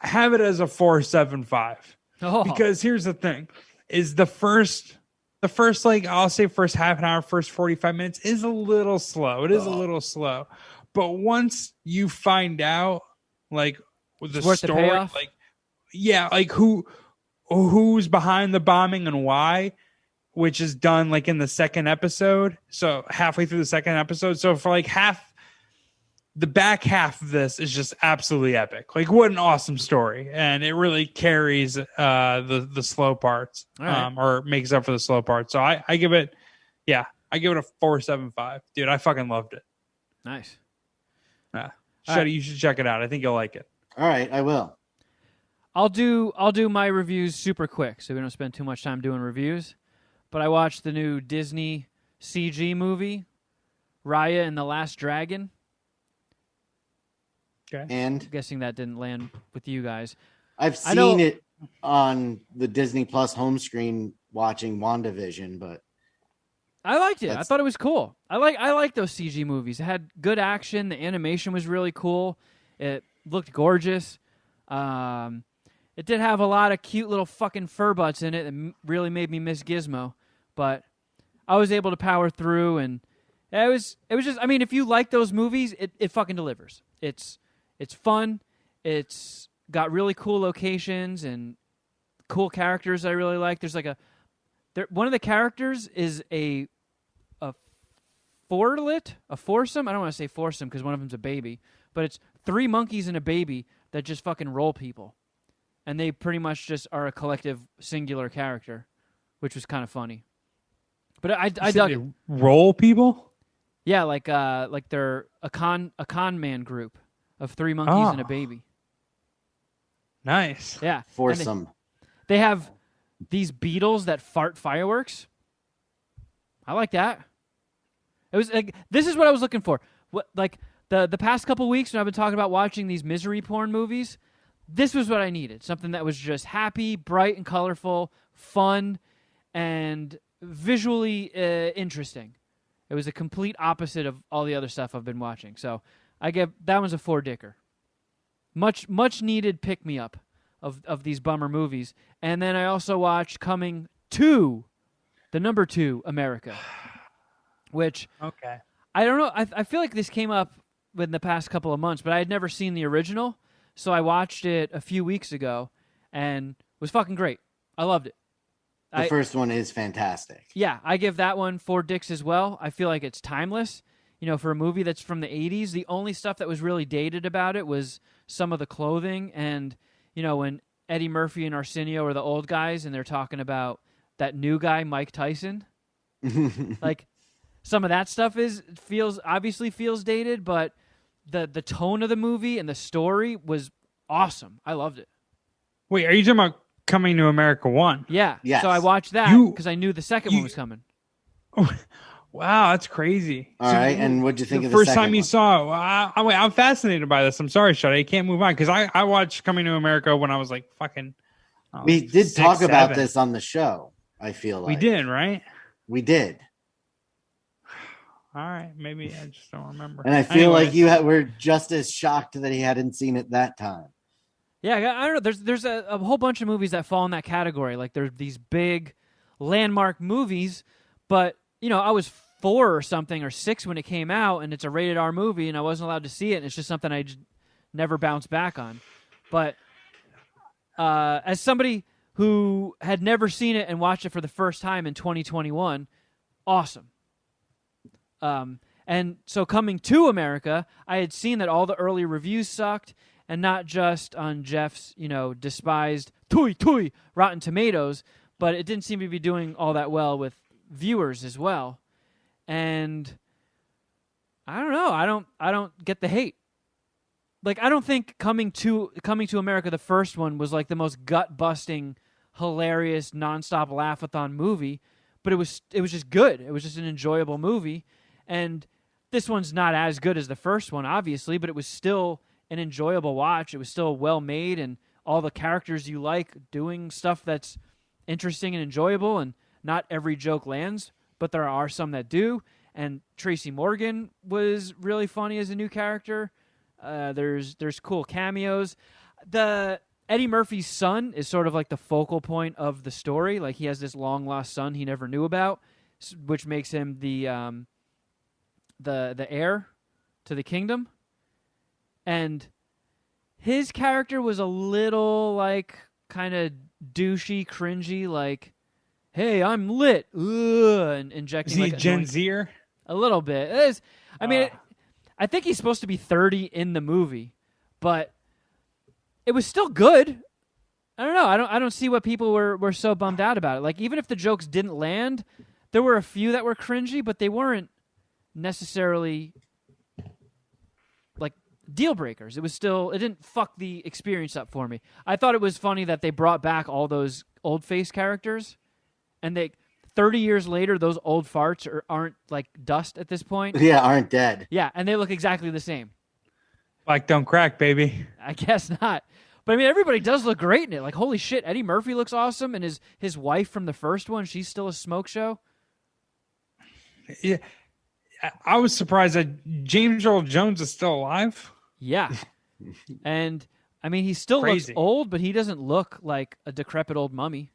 I have it as a 4.75. Oh. Because here's the thing: is the first like I'll say first half an hour, first 45 minutes is a little slow. It is a little slow, but once you find out like the story, like. Yeah, like who's behind the bombing and why, which is done like in the second episode. So halfway through the second episode. So for like the back half of this is just absolutely epic. Like what an awesome story. And it really carries the slow parts, right. Or makes up for the slow parts. So I give it a 4.75. Dude, I fucking loved it. Nice. Shuddy, you should check it out. I think you'll like it. All right, I will. I'll do my reviews super quick so we don't spend too much time doing reviews. But I watched the new Disney CG movie, Raya and the Last Dragon. Okay. And I'm guessing that didn't land with you guys. I've seen it on the Disney Plus home screen watching WandaVision, but I liked it. I thought it was cool. I like those CG movies. It had good action. The animation was really cool. It looked gorgeous. It did have a lot of cute little fucking fur butts in it that really made me miss Gizmo, but I was able to power through, and it was just, I mean, if you like those movies, it fucking delivers. It's fun. It's got really cool locations and cool characters I really like. There's like one of the characters is a foursome. I don't want to say foursome because one of them's a baby, but it's 3 monkeys and a baby that just fucking roll people. And they pretty much just are a collective singular character, which was kind of funny. But I dug it. Roll people? Yeah, like they're a con man group of 3 monkeys and a baby. Nice. Yeah. Foursome. They have these beetles that fart fireworks. I like that. It was like, this is what I was looking for. What like the past couple weeks when I've been talking about watching these misery porn movies, this was what I needed. Something that was just happy, bright, and colorful, fun, and visually interesting. It was a complete opposite of all the other stuff I've been watching. So I give that one's a 4-dicker. much needed pick me up of these bummer movies. And then I also watched Coming to the number 2 America, which Okay. I don't know. I feel like this came up in the past couple of months, but I had never seen the original, so I watched it a few weeks ago and it was fucking great. I loved it. The first one is fantastic. Yeah, I give that one 4 dicks as well. I feel like it's timeless. You know, for a movie that's from the 80s, the only stuff that was really dated about it was some of the clothing. And, you know, when Eddie Murphy and Arsenio are the old guys and they're talking about that new guy, Mike Tyson, like some of that stuff obviously feels dated, but the tone of the movie and the story was awesome. I loved it. Wait, are you talking about Coming to America 1? Yeah. Yes. So I watched that because I knew the second one was coming. Wow, that's crazy. All right, and what'd you think of the first second time you one? saw it? I'm fascinated by this. I'm sorry, Shud. I can't move on because I watched Coming to America when I was like fucking. We did 6, talk about 7. this on the show, I feel like. We did, right? We did. All right, maybe I just don't remember. And I feel like you were just as shocked that he hadn't seen it that time. Yeah, I don't know. There's a whole bunch of movies that fall in that category. Like there's these big landmark movies, but you know, I was 4 or something or 6 when it came out, and it's a rated R movie, and I wasn't allowed to see it. And it's just something I just never bounced back on. But as somebody who had never seen it and watched it for the first time in 2021, awesome. And so Coming to America, I had seen that all the early reviews sucked, and not just on Jeff's, you know, despised Toy Rotten Tomatoes, but it didn't seem to be doing all that well with viewers as well. And I don't know. I don't get the hate. Like I don't think Coming to America, the first one, was like the most gut-busting, hilarious, nonstop laugh-a-thon movie, but it was just good. It was just an enjoyable movie. And this one's not as good as the first one, obviously, but it was still an enjoyable watch. It was still well made, and all the characters you like doing stuff that's interesting and enjoyable, and not every joke lands, but there are some that do. And Tracy Morgan was really funny as a new character. There's cool cameos. The Eddie Murphy's son is sort of like the focal point of the story. Like he has this long lost son he never knew about, which makes him the heir to the kingdom. And his character was a little like kind of douchey, cringy, like, "Hey, I'm lit," and injecting. Is he like Gen Zer? A little bit. I think he's supposed to be 30 in the movie, but it was still good. I don't know. I don't see what people were so bummed out about it. Like even if the jokes didn't land, there were a few that were cringy, but they weren't necessarily like deal breakers. It didn't fuck the experience up for me. I thought it was funny that they brought back all those old face characters, and 30 years later, those old farts aren't like dust at this point. Yeah, aren't dead. Yeah, and they look exactly the same. Like don't crack, baby. I guess not. But I mean, everybody does look great in it. Like, holy shit, Eddie Murphy looks awesome, and his wife from the first one, she's still a smoke show. Yeah, I was surprised that James Earl Jones is still alive. Yeah, and I mean, he still Crazy. looks old, but he doesn't look like a decrepit old mummy.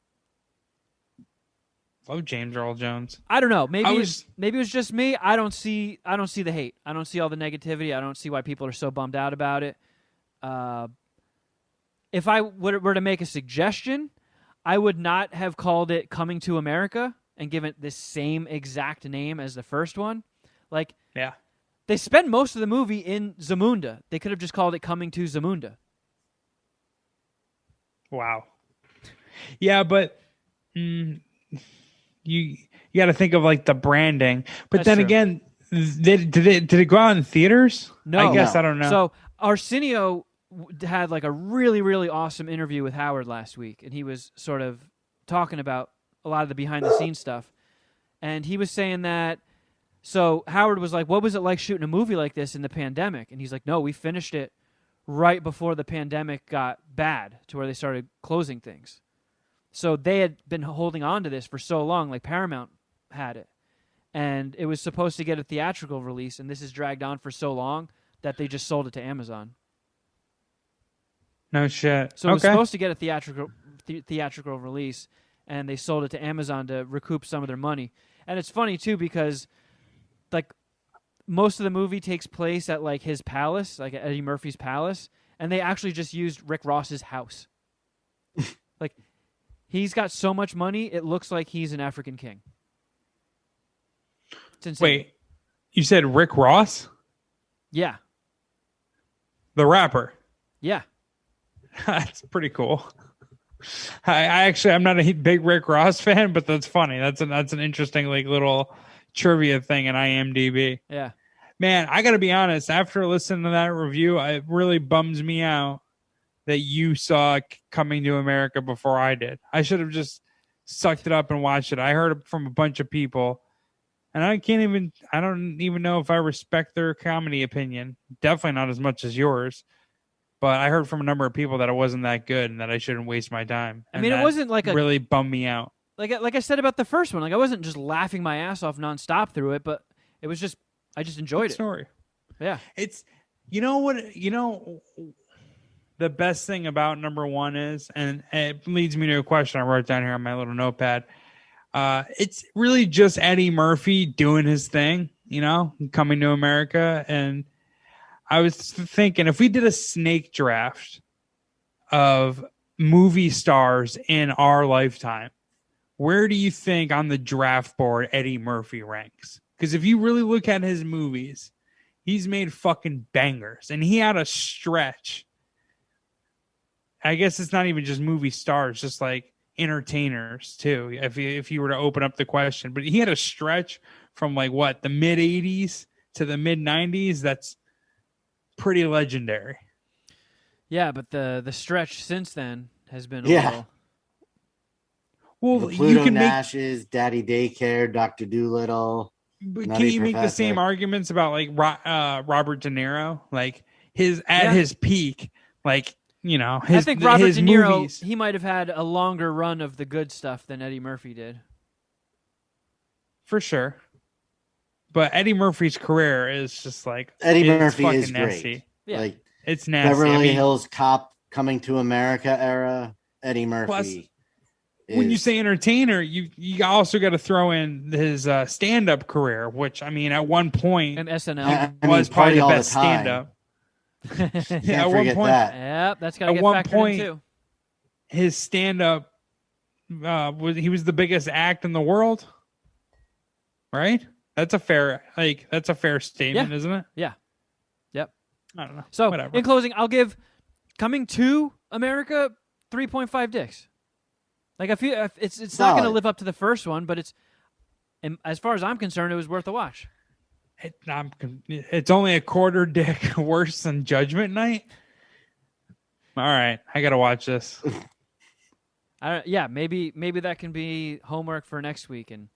Love James Earl Jones. I don't know. Maybe it was just me. I don't see the hate. I don't see all the negativity. I don't see why people are so bummed out about it. If I were to make a suggestion, I would not have called it Coming to America and given it the same exact name as the first one. Like, Yeah. they spend most of the movie in Zamunda. They could have just called it Coming to Zamunda. Wow. Yeah, but you got to think of like the branding. But That's then true. again, did it go out in theaters? No. I guess I don't know. So Arsenio had like a really, really awesome interview with Howard last week, and he was sort of talking about a lot of the behind-the-scenes stuff. And he was saying that, so Howard was like, what was it like shooting a movie like this in the pandemic? And he's like, no, we finished it right before the pandemic got bad to where they started closing things. So they had been holding on to this for so long, like Paramount had it. And it was supposed to get a theatrical release, and this has dragged on for so long that they just sold it to Amazon. No shit. So it was Okay. supposed to get a theatrical release, and they sold it to Amazon to recoup some of their money. And it's funny too because, like, most of the movie takes place at like his palace, like Eddie Murphy's palace, and they actually just used Rick Ross's house. Like, he's got so much money, it looks like he's an African king. It's insane. Wait, you said Rick Ross, Yeah. the rapper? Yeah. That's pretty cool. I'm not a big Rick Ross fan, but that's funny. That's an interesting like little trivia thing in IMDb. Yeah. Man, I got to be honest. After listening to that review, it really bums me out that you saw Coming to America before I did. I should have just sucked it up and watched it. I heard it from a bunch of people, and I don't even know if I respect their comedy opinion. Definitely not as much as yours. But I heard from a number of people that it wasn't that good and that I shouldn't waste my time. I mean, it wasn't like really bummed me out. Like I said about the first one. Like, I wasn't just laughing my ass off nonstop through it, but it was just, I just enjoyed it. Story. Yeah. It's, the best thing about number one is, and it leads me to a question I wrote down here on my little notepad. It's really just Eddie Murphy doing his thing, Coming to America. And I was thinking, if we did a snake draft of movie stars in our lifetime, where do you think on the draft board Eddie Murphy ranks? Because if you really look at his movies, he's made fucking bangers. And he had a stretch. I guess it's not even just movie stars, just like entertainers too, if you were to open up the question. But he had a stretch from like the mid 80s to the mid 90s that's pretty legendary. Yeah, but the stretch since then has been a Yeah. Well, The Pluto you can Nashes, Daddy Daycare, Dr. Doolittle. but Nutty can you make the Professor. same arguments about like Robert De Niro, like his peak, like I think Robert his De Niro, movies. he might have had a longer run of the good stuff than Eddie Murphy did. For sure. But Eddie Murphy's career is just like Eddie it's Murphy fucking is nasty. great. Yeah. Like It's nasty. Beverly Hills Cop, Coming to America era, Eddie Murphy. Plus, when you say entertainer, you also got to throw in his stand-up career, which I mean, at one point And SNL. was probably Party the All best the Time. stand-up. Can't at one forget point, that. Yep, that's got to At get one factored point- in too. his stand-up was the biggest act in the world, right? That's a fair statement, isn't it? Yeah. Yep. I don't know. So, Whatever. in closing, I'll give Coming to America 3.5 dicks. Like, I feel it's not going to Solid. live up to the first one, but as far as I'm concerned, it was worth a watch. It's only a quarter dick worse than Judgment Night. All right, I gotta watch this. Maybe that can be homework for next week, and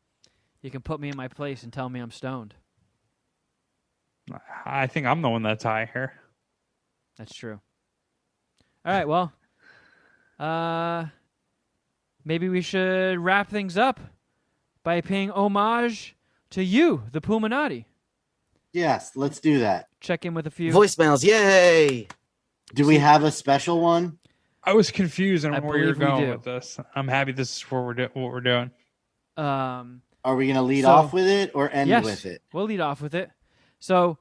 you can put me in my place and tell me I'm stoned. I think I'm the one that's high here. That's true. All right, well, maybe we should wrap things up by paying homage to you, the Puminati. Yes, let's do that. Check in with a few. Voicemails, yay! Do we have a special one? I was confused on I where you're believe we going do. with this. I'm happy this is what we're doing. Are we going to lead So- off with it or end Yes, with it? we'll lead off with it. So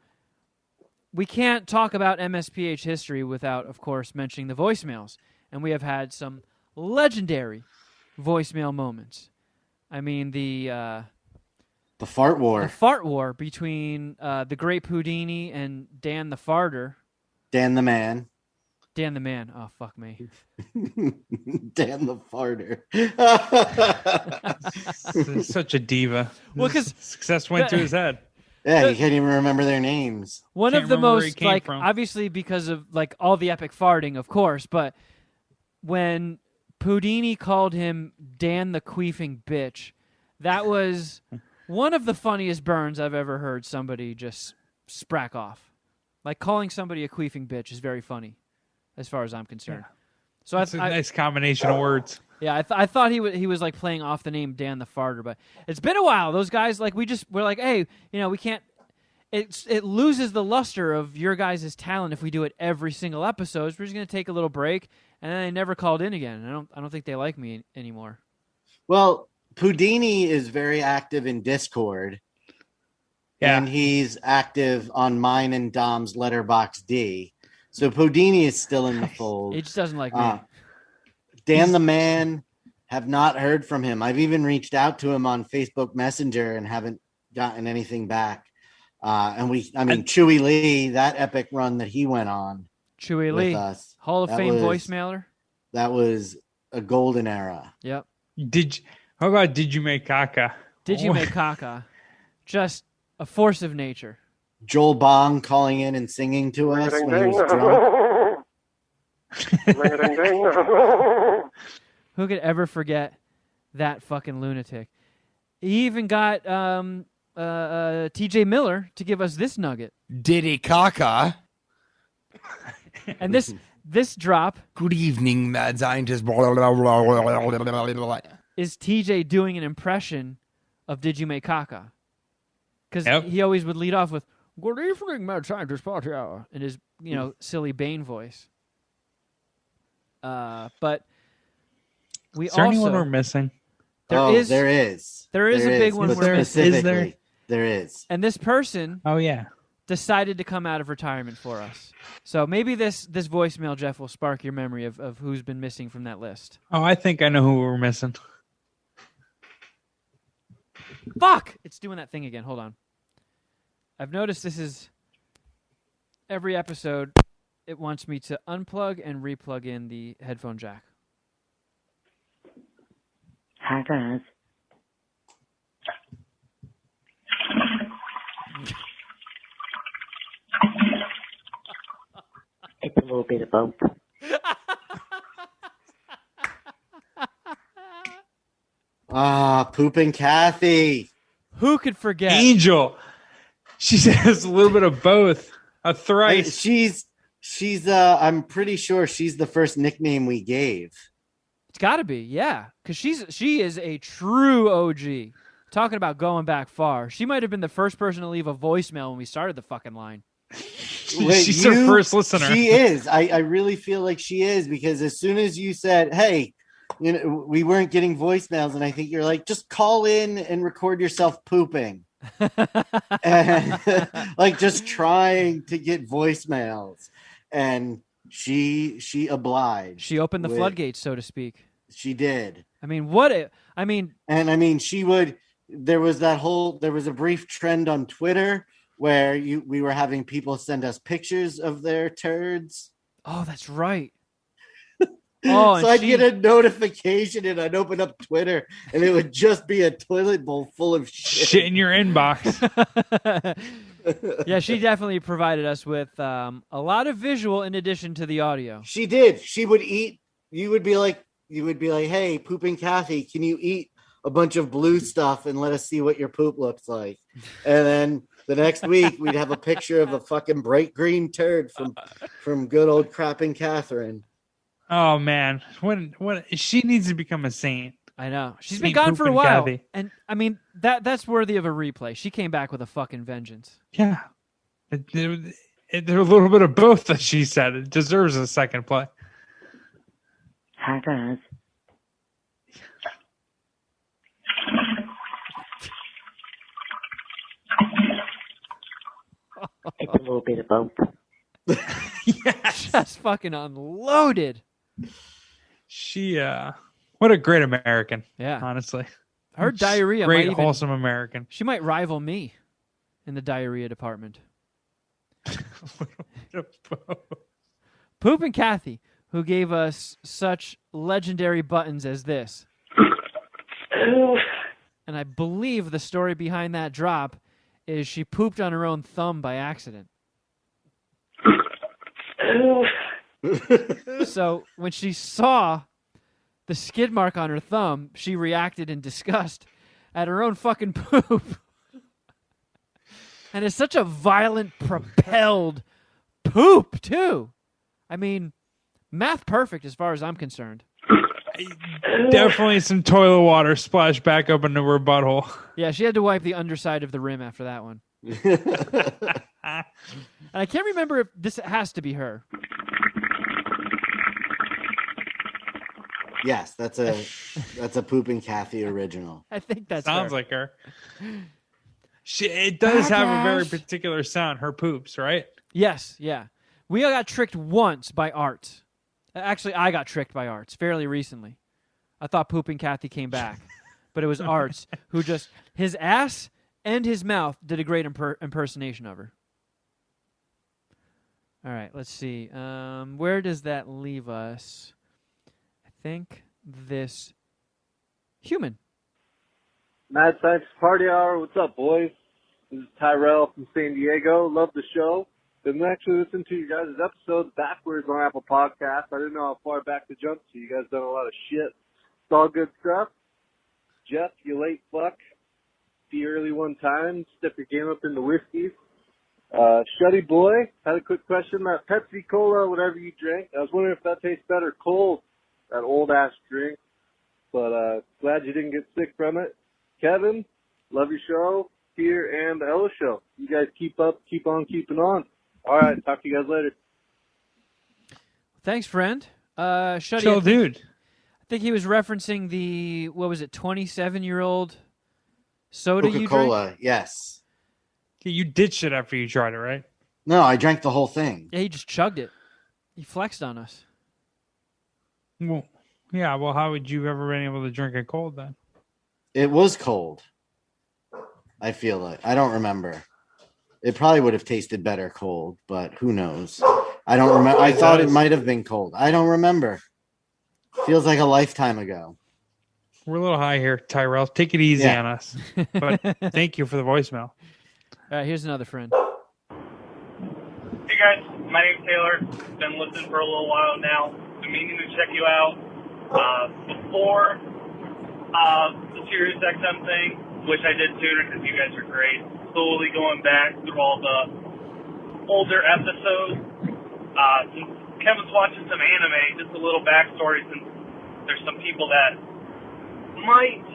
we can't talk about MSPH history without, of course, mentioning the voicemails. And we have had some legendary voicemail moments. I mean, the fart war. the fart war between the great Houdini and Dan the Farter. Dan the man. Dan the man. Oh, fuck me. Dan the farter. Such a diva. Well, 'cause success went to his head. Yeah, you can't even remember their names. One Can't of the remember where he most, came like, from. obviously because of, like, all the epic farting, of course, but when Houdini called him Dan the queefing bitch, that was one of the funniest burns I've ever heard somebody just sprack off. Like, calling somebody a queefing bitch is very funny, as far as I'm concerned. So It's a nice combination of words. yeah, I thought he was like playing off the name Dan the Farter, but it's been a while. Those guys, like, we're like, hey, we can't. it loses the luster of your guys' talent if we do it every single episode. So we're just gonna take a little break, and then they never called in again. I don't think they like me anymore. Well, Pudini is very active in Discord. Yeah. And he's active on mine and Dom's Letterbox D. So Pudini is still in the fold. He just doesn't like me. Dan the Man, have not heard from him. I've even reached out to him on Facebook Messenger and haven't gotten anything back. Chewy Lee, that epic run that he went on. Chewy Lee, us, Hall of Fame voicemailer. That was a golden era. Yep. How about Did You Make Caca? Did You Make Caca? Just a force of nature. Joel Bong calling in and singing to us when he was drunk. Who could ever forget that fucking lunatic? He even got TJ Miller to give us this nugget. Diddy Caca. And this drop. Good evening, mad scientist. Is TJ doing an impression of Did You Make Caca? Because he always would lead off with "Good evening, mad scientist," in his silly Bane voice. But is there anyone we're missing? There is a big one we're missing. Is there? There is. And this person decided to come out of retirement for us. So maybe this voicemail, Jeff, will spark your memory of who's been missing from that list. Oh, I think I know who we're missing. Fuck! It's doing that thing again. Hold on. I've noticed this is every episode. It wants me to unplug and replug in the headphone jack. Hi, guys. It's a little bit of both. Pooping Kathy. Who could forget? Angel. She says a little bit of both. A thrice. She's I'm pretty sure she's the first nickname we gave. It's got to be, yeah, because she is a true OG. Talking about going back far, she might have been the first person to leave a voicemail when we started the fucking line. Wait, she's our first listener. She is. I really feel like she is, because as soon as you said, "Hey, we weren't getting voicemails," and I think you're like, "Just call in and record yourself pooping," and like just trying to get voicemails, and she obliged. She opened the floodgates, so to speak. She did. I mean, she would. There was a brief trend on Twitter where we were having people send us pictures of their turds. Oh, that's right. So I'd get a notification and I'd open up Twitter and it would just be a toilet bowl full of shit in your inbox. Yeah, she definitely provided us with a lot of visual in addition to the audio. She did. She would eat. You would be like, "Hey, Pooping Kathy, can you eat a bunch of blue stuff and let us see what your poop looks like?" And then the next week we'd have a picture of a fucking bright green turd from good old Crapping Catherine. Oh man, when she needs to become a saint. I know. She's been gone for a while. Kathy. And I mean that's worthy of a replay. She came back with a fucking vengeance. Yeah. There's a little bit of both that she said. It deserves a second play. Hi guys. It's a little bit of both. Yes. Just fucking unloaded. She what a great American. Yeah. Honestly. Her diarrhea great wholesome American. She might rival me in the diarrhea department. Pooping Kathy, who gave us such legendary buttons as this. And I believe the story behind that drop is she pooped on her own thumb by accident. So when she saw the skid mark on her thumb, she reacted in disgust at her own fucking poop. And it's such a violent, propelled poop, too. I mean, math perfect as far as I'm concerned. Definitely some toilet water splashed back up into her butthole. Yeah, she had to wipe the underside of the rim after that one. And I can't remember if this has to be her. Yes, that's a Poopin' Kathy original. I think that sounds like her. It does have a very particular sound. Her poops, right? Yes, yeah. We all got tricked once by Arts. Actually, I got tricked by Arts fairly recently. I thought Poopin' Kathy came back, but it was Arts who just his ass and his mouth did a great impersonation of her. All right, let's see. Where does that leave us? I think this human. Mad Scientist Party Hour. What's up, boys? This is Tyrell from San Diego. Love the show. Been actually listening to you guys' episodes backwards on Apple Podcasts. I didn't know how far back to jump to. You guys done a lot of shit. It's all good stuff. Jeff, you late fuck. Be early one time. Step your game up in the whiskeys. Shuddy boy, had a quick question. That Pepsi Cola, whatever you drink, I was wondering if that tastes better cold, that old ass drink. But glad you didn't get sick from it. Kevin, love your show here and the Ella show. You guys keep up, keep on keeping on. All right, talk to you guys later. Thanks, friend. Shuddy, Chill, dude. I think he was referencing the 27-year-old soda you Coca-Cola, drink? yes. You ditched it after you tried it, right? No, I drank the whole thing. Yeah, he just chugged it. He flexed on us. Well, yeah. Well, how would you ever been able to drink it cold then? It was cold. I feel like. I don't remember. It probably would have tasted better cold, but who knows? I don't remember. I thought it might have been cold. I don't remember. Feels like a lifetime ago. We're a little high here, Tyrell. Take it easy on us. But thank you for the voicemail. All right, here's another friend. Hey guys, my name's Taylor. Been listening for a little while now. Been meaning to check you out. Before the Sirius XM thing, which I did sooner because you guys are great. Slowly going back through all the older episodes. Since Kevin's watching some anime, just a little backstory since there's some people that might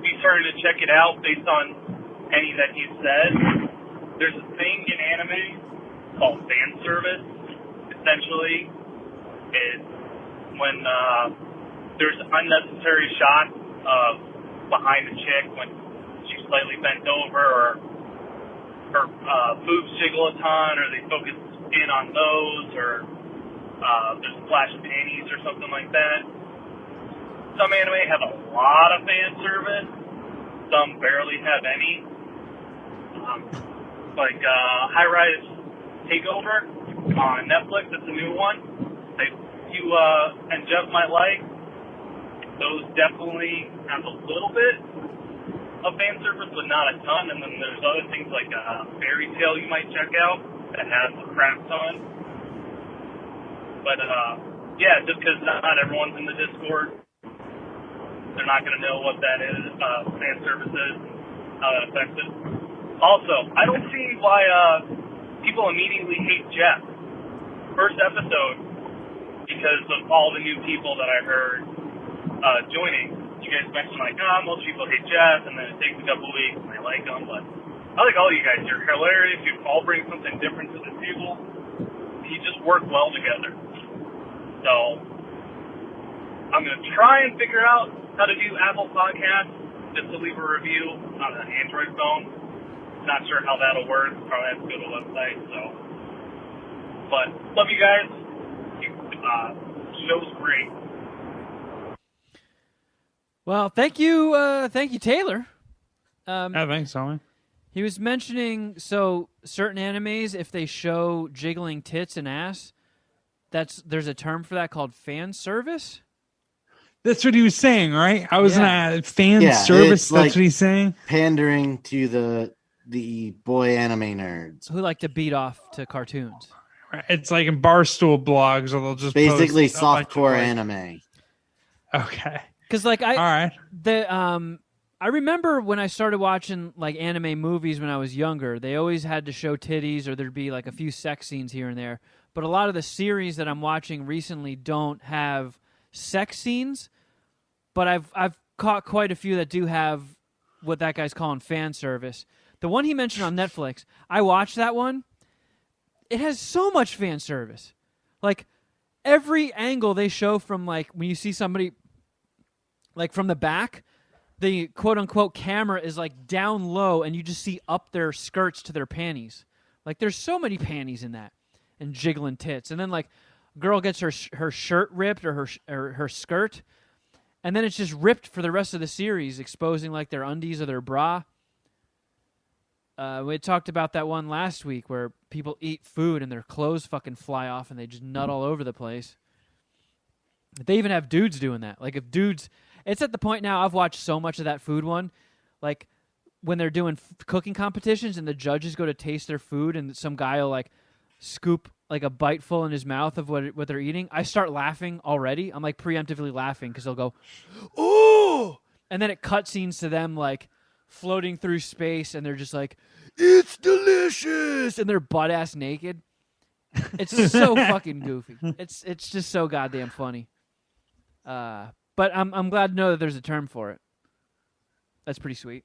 be starting to check it out based on any that you said. There's a thing in anime called fan service. Essentially, is when there's unnecessary shots of behind the chick when she's slightly bent over, or her boobs jiggle a ton, or they focus in on those, or there's a flash of panties or something like that. Some anime have a lot of fan service. Some barely have any. Like High Rise Takeover on Netflix, that's a new one. You and Jeff might like. Those definitely have a little bit of fan service, but not a ton. And then there's other things like Fairy Tale you might check out that has a crap ton. But yeah, just because not everyone's in the Discord, they're not going to know what that is, fan service is, how that affects it. Also, I don't see why people immediately hate Jeff. First episode, because of all the new people that I heard joining. You guys mentioned like, most people hate Jeff, and then it takes a couple weeks and they like him. But I like all you guys. You're hilarious. You all bring something different to the table. You just work well together. So I'm going to try and figure out how to do Apple Podcasts just to leave a review on an Android phone. Not sure how that'll work. Probably have to go to the website. So, but love you guys. Show's great. Well, thank you, Taylor. Thanks, Tommy. He was mentioning certain animes, if they show jiggling tits and ass, there's a term for that called fan service. That's what he was saying, right? I was fan service. That's like what he's saying. Pandering to the boy anime nerds who like to beat off to cartoons. It's like in Barstool blogs, or they'll just basically post softcore anime. Okay. Because all right. I remember when I started watching like anime movies when I was younger, they always had to show titties, or there'd be like a few sex scenes here and there. But a lot of the series that I'm watching recently don't have sex scenes, but I've caught quite a few that do have what that guy's calling fan service. The one he mentioned on Netflix, I watched that one. It has so much fan service. Like, every angle they show from, like, when you see somebody, like, from the back, the quote-unquote camera is, like, down low, and you just see up their skirts to their panties. Like, there's so many panties in that, and jiggling tits. And then, like, girl gets her shirt ripped or her skirt, and then it's just ripped for the rest of the series, exposing, like, their undies or their bra. We talked about that one last week where people eat food and their clothes fucking fly off and they just nut all over the place. They even have dudes doing that. Like, if dudes... It's at the point now, I've watched so much of that food one, like, when they're doing cooking competitions and the judges go to taste their food and some guy will, like, scoop, like, a bite full in his mouth of what they're eating, I start laughing already. I'm, like, preemptively laughing because they'll go, "Ooh!" And then it cutscenes to them, like, floating through space, and they're just like, "It's delicious!" And they're butt-ass naked. It's so fucking goofy. It's just so goddamn funny. But I'm glad to know that there's a term for it. That's pretty sweet.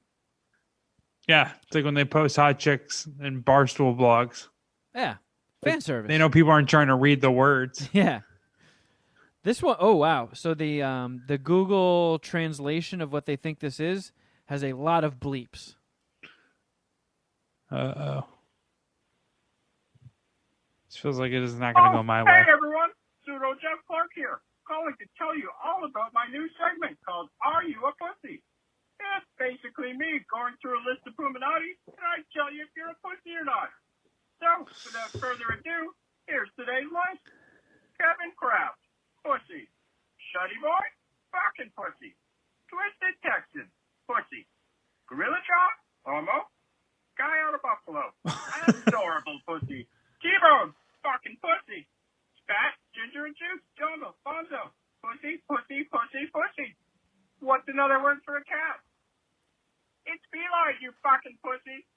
Yeah, it's like when they post hot chicks in Barstool blogs. Yeah, fan service. They know people aren't trying to read the words. Yeah. This one, oh wow! So the Google translation of what they think this is has a lot of bleeps. Uh-oh. This feels like it is not going to go my way. Hey everyone, Pseudo Jeff Clark here, calling to tell you all about my new segment called Are You a Pussy? It's basically me going through a list of Puminati, and I tell you if you're a pussy or not. So, without further ado, here's today's list. Kevin Kraft, pussy. Shuddy Boy, fucking pussy. Twisted Texan, pussy. Gorilla Chop, homo. Guy out of Buffalo, adorable pussy. T-Bone, fucking pussy. Spat, Ginger and Juice, Jungle, Bonzo, pussy, pussy, pussy, pussy. What's another word for a cat? It's feline, you fucking pussy.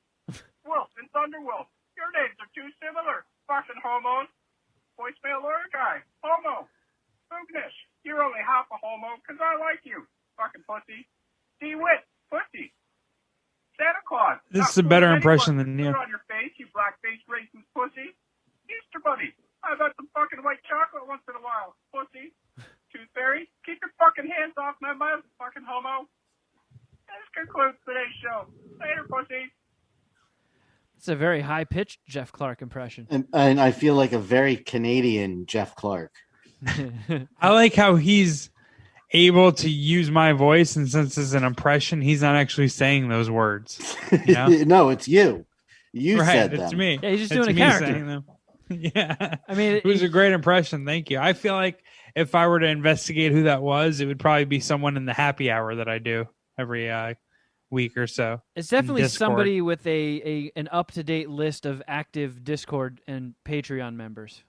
Wolf and Thunderwolf, your names are too similar. Fucking homos. Voicemail lawyer guy, homo. Boognish, you're only half a homo because I like you. Fucking pussy. D-Wit, pussy. Santa Claus. This is a better impression than you. On your face, you black-faced racist pussy. Easter Bunny. I've had some fucking white chocolate once in a while, pussy. Tooth Fairy. Keep your fucking hands off my mouth, fucking homo. This concludes today's show. Later, pussy. It's a very high-pitched Jeff Clark impression. And I feel like a very Canadian Jeff Clark. I like how he's able to use my voice, and since it's an impression, he's not actually saying those words. You know? No, it's you. You right, said it's them. me. Yeah, he's just it's doing a me character. saying them. Yeah. I mean, it was a great impression. Thank you. I feel like if I were to investigate who that was, it would probably be someone in the happy hour that I do every week or so. It's definitely somebody with an up-to-date list of active Discord and Patreon members.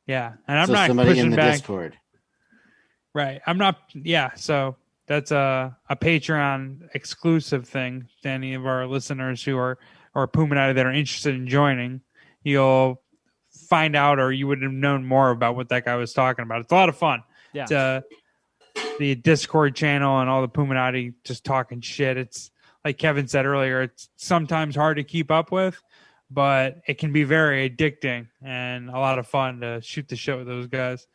Yeah, and I'm so not somebody pushing in the back. Discord. Right. I'm not. Yeah. So that's a Patreon exclusive thing to any of our listeners who are or Puminati that are interested in joining. You'll find out, or you would have known more about what that guy was talking about. It's a lot of fun. Yeah. It's, the Discord channel and all the Puminati just talking shit. It's like Kevin said earlier. It's sometimes hard to keep up with, but it can be very addicting and a lot of fun to shoot the shit with those guys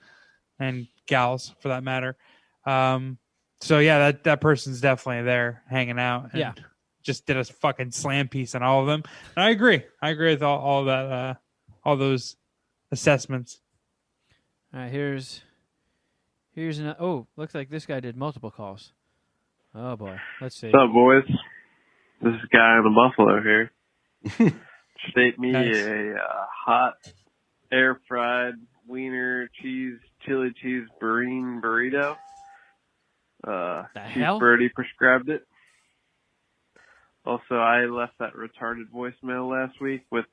and gals for that matter. So yeah, that person's definitely there hanging out. And yeah. Just did a fucking slam piece on all of them. And I agree. I agree with all that, all those assessments. All right, here's an. Oh, looks like this guy did multiple calls. Oh boy, let's see. What's up, boys? This is Guy in the Buffalo here. State me a hot, air-fried wiener chili cheese burrito. The hell? Birdie prescribed it. Also, I left that retarded voicemail last week with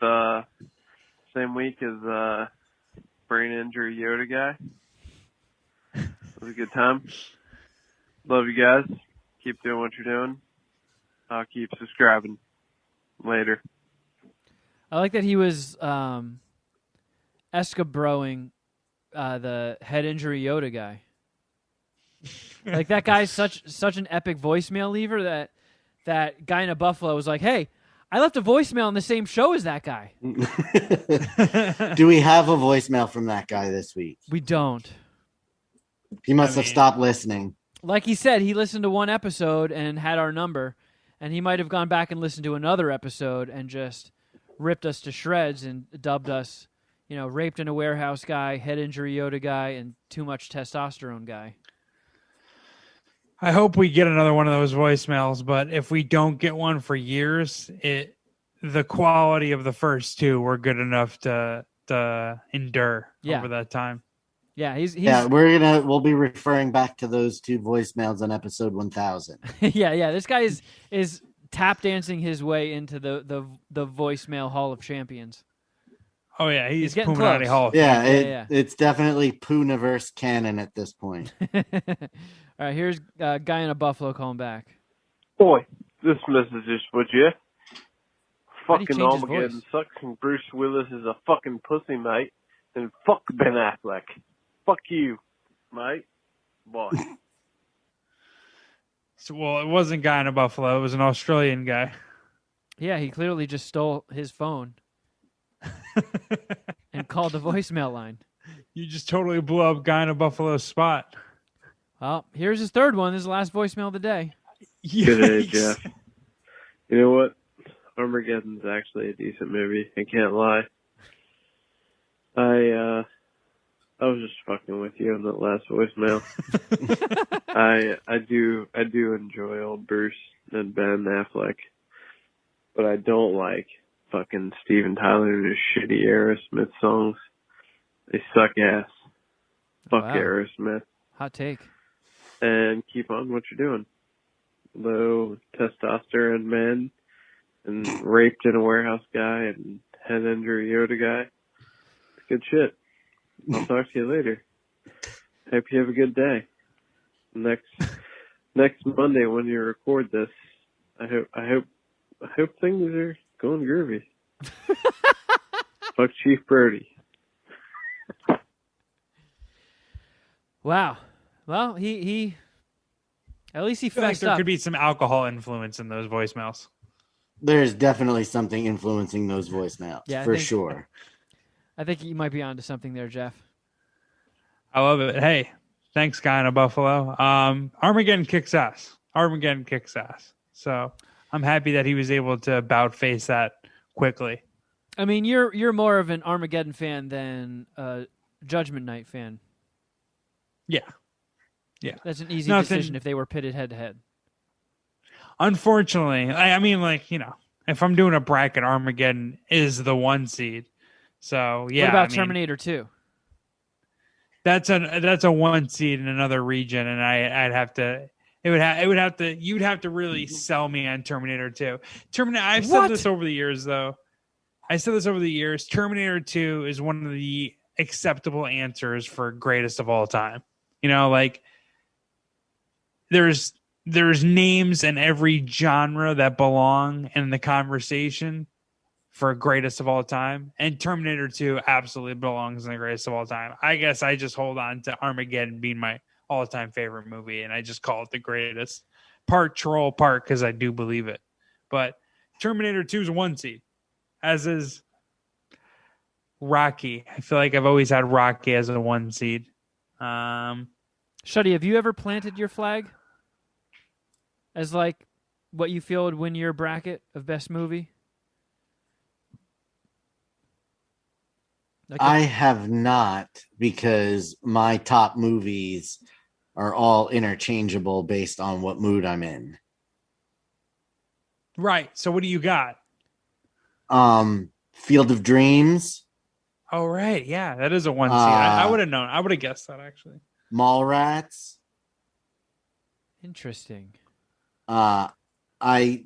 same week as brain injury Yoda guy. It was a good time. Love you guys. Keep doing what you're doing. I'll keep subscribing. Later. I like that he was escabroing the head injury Yoda guy. Like that guy's such an epic voicemail lever that guy in a Buffalo was like, "Hey, I left a voicemail on the same show as that guy. Do we have a voicemail from that guy this week? We don't. He must have stopped listening. Like he said, he listened to one episode and had our number, and he might have gone back and listened to another episode and just ripped us to shreds and dubbed us, raped in a warehouse guy, head injury Yoda guy, and too much testosterone guy. I hope we get another one of those voicemails, but if we don't get one for years, the quality of the first two were good enough to endure over that time. Yeah, he's we'll be referring back to those two voicemails on episode 1000. yeah. This guy is tap dancing his way into the voicemail Hall of Champions. Oh yeah, he's getting Puminati close. Hall of Fame. It's definitely Pooniverse canon at this point. All right, here's a guy in a Buffalo calling back. Boy, this message is for you. Why'd he Fucking change his Armageddon voice? sucks and Bruce Willis is a fucking pussy, mate. And fuck Ben Affleck. Fuck you, mate. Boy. Well, it wasn't a guy in a Buffalo. It was an Australian guy. Yeah, he clearly just stole his phone and called the voicemail line. You just totally blew up guy in a Buffalo spot. Well, here's his third one. This is the last voicemail of the day. Good day, Jeff. You know what? Armageddon's actually a decent movie. I can't lie. I was just fucking with you on that last voicemail. I do enjoy old Bruce and Ben Affleck, but I don't like fucking Steven Tyler and his shitty Aerosmith songs. They suck ass. Fuck Wow. Aerosmith. Hot take. And keep on what you're doing. Low testosterone men and raped in a warehouse guy and head injury Yoda guy. It's good shit. I'll talk to you later. Hope you have a good day. Next Monday when you record this, I hope things are going groovy. Fuck Chief Brody. Wow. Well, he at least he I feel like fessed there up. could be some alcohol influence in those voicemails. There's definitely something influencing those voicemails, Yeah, for sure. I think you might be onto something there, Jeff. I love it. Hey, thanks, guy in a Buffalo. Armageddon kicks ass. Armageddon kicks ass. So I'm happy that he was able to about face that quickly. I mean, you're more of an Armageddon fan than a Judgment Night fan. Yeah. That's an easy decision if they were pitted head to head. Unfortunately, I mean, if I'm doing a bracket, Armageddon is the 1 seed. So yeah. What about Terminator 2? That's a 1 seed in another region, and I'd have to. You'd have to really sell me on Terminator 2. I've said this over the years, though. Terminator 2 is one of the acceptable answers for greatest of all time. There's names in every genre that belong in the conversation for greatest of all time, and Terminator 2 absolutely belongs in the greatest of all time. I guess I just hold on to Armageddon being my all-time favorite movie, and I just call it the greatest. Part troll, part because I do believe it. But Terminator 2 is 1 seed, as is Rocky. I feel like I've always had Rocky as a 1 seed. Shuddy, have you ever planted your flag as like what you feel would win your bracket of best movie? I have not, because my top movies are all interchangeable based on what mood I'm in. Right. So what do you got? Field of Dreams. Oh, right. Yeah, that is a 1 seed. I would have known. I would have guessed that, actually. Mallrats. Interesting. I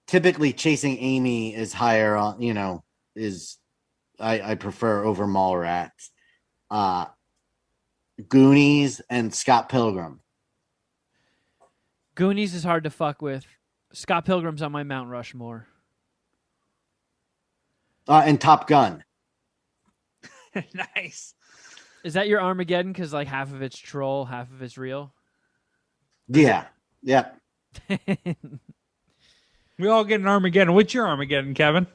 typically Chasing Amy is higher on, I prefer over Mallrats. Goonies and Scott Pilgrim. Goonies is hard to fuck with. Scott Pilgrim's on my Mount Rushmore. And Top Gun. Nice. Is that your Armageddon? Because like half of it's troll, half of it's real. Yeah. Yep. We all get an Armageddon. What's your Armageddon, Kevin?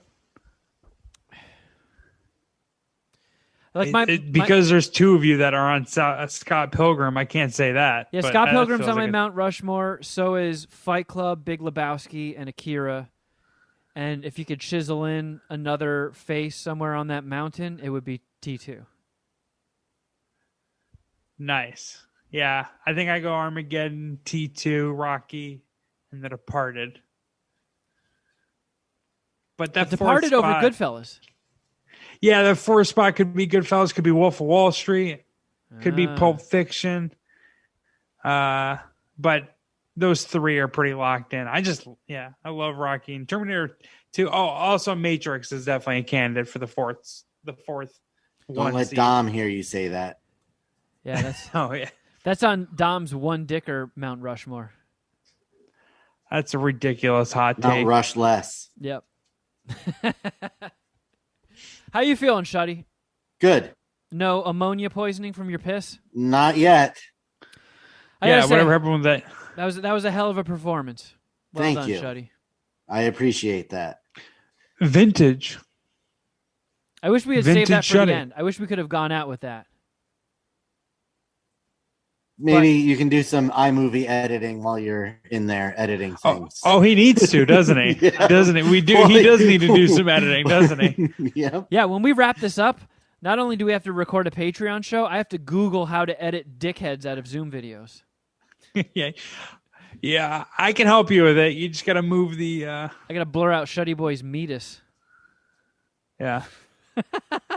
Like because there's two of you that are on Scott Pilgrim, I can't say that. Yeah, but Scott that Pilgrim's feels on my like Mount Rushmore. So is Fight Club, Big Lebowski, and Akira. And if you could chisel in another face somewhere on that mountain, it would be T2. Nice. Yeah, I think I go Armageddon, T2, Rocky, and The Departed. But that Departed fourth over spot, Goodfellas. Yeah, the fourth spot could be Goodfellas, could be Wolf of Wall Street, could be Pulp Fiction. But those three are pretty locked in. I love Rocky and Terminator 2. Oh, also Matrix is definitely a candidate for the fourth. Don't let Dom hear you say that. Yeah, that's yeah. That's on Dom's one dicker Mount Rushmore. That's a ridiculous hot take. Mount Rush less. Yep. How you feeling, Shuddy? Good. No ammonia poisoning from your piss? Not yet. Whatever happened with that. That was a hell of a performance. Well Thank done, you. Shuddy. I appreciate that. Vintage. I wish we had saved that for Shuddy. the end. I wish we could have gone out with that. Maybe you can do some iMovie editing while you're in there editing things. Oh, he needs to, doesn't he? Yeah. Doesn't he? He does need to do some editing, doesn't he? Yep. Yeah, when we wrap this up, not only do we have to record a Patreon show, I have to Google how to edit dickheads out of Zoom videos. Yeah, I can help you with it. You just got to move the... I got to blur out Shuddy Boy's meatus. Yeah.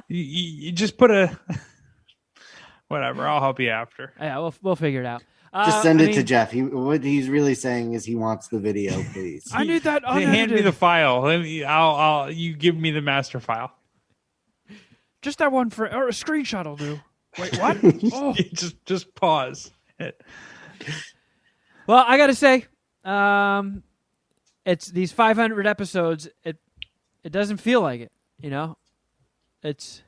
you just put a... Whatever, I'll help you after. Yeah, we'll figure it out. Just send it to Jeff. What he's really saying is he wants the video, please. I need that unedited. Hand me the file. You give me the master file. Just that one or a screenshot will do. Wait, what? Oh. just pause. Well, I got to say, it's these 500 episodes. It doesn't feel like it. You know, that's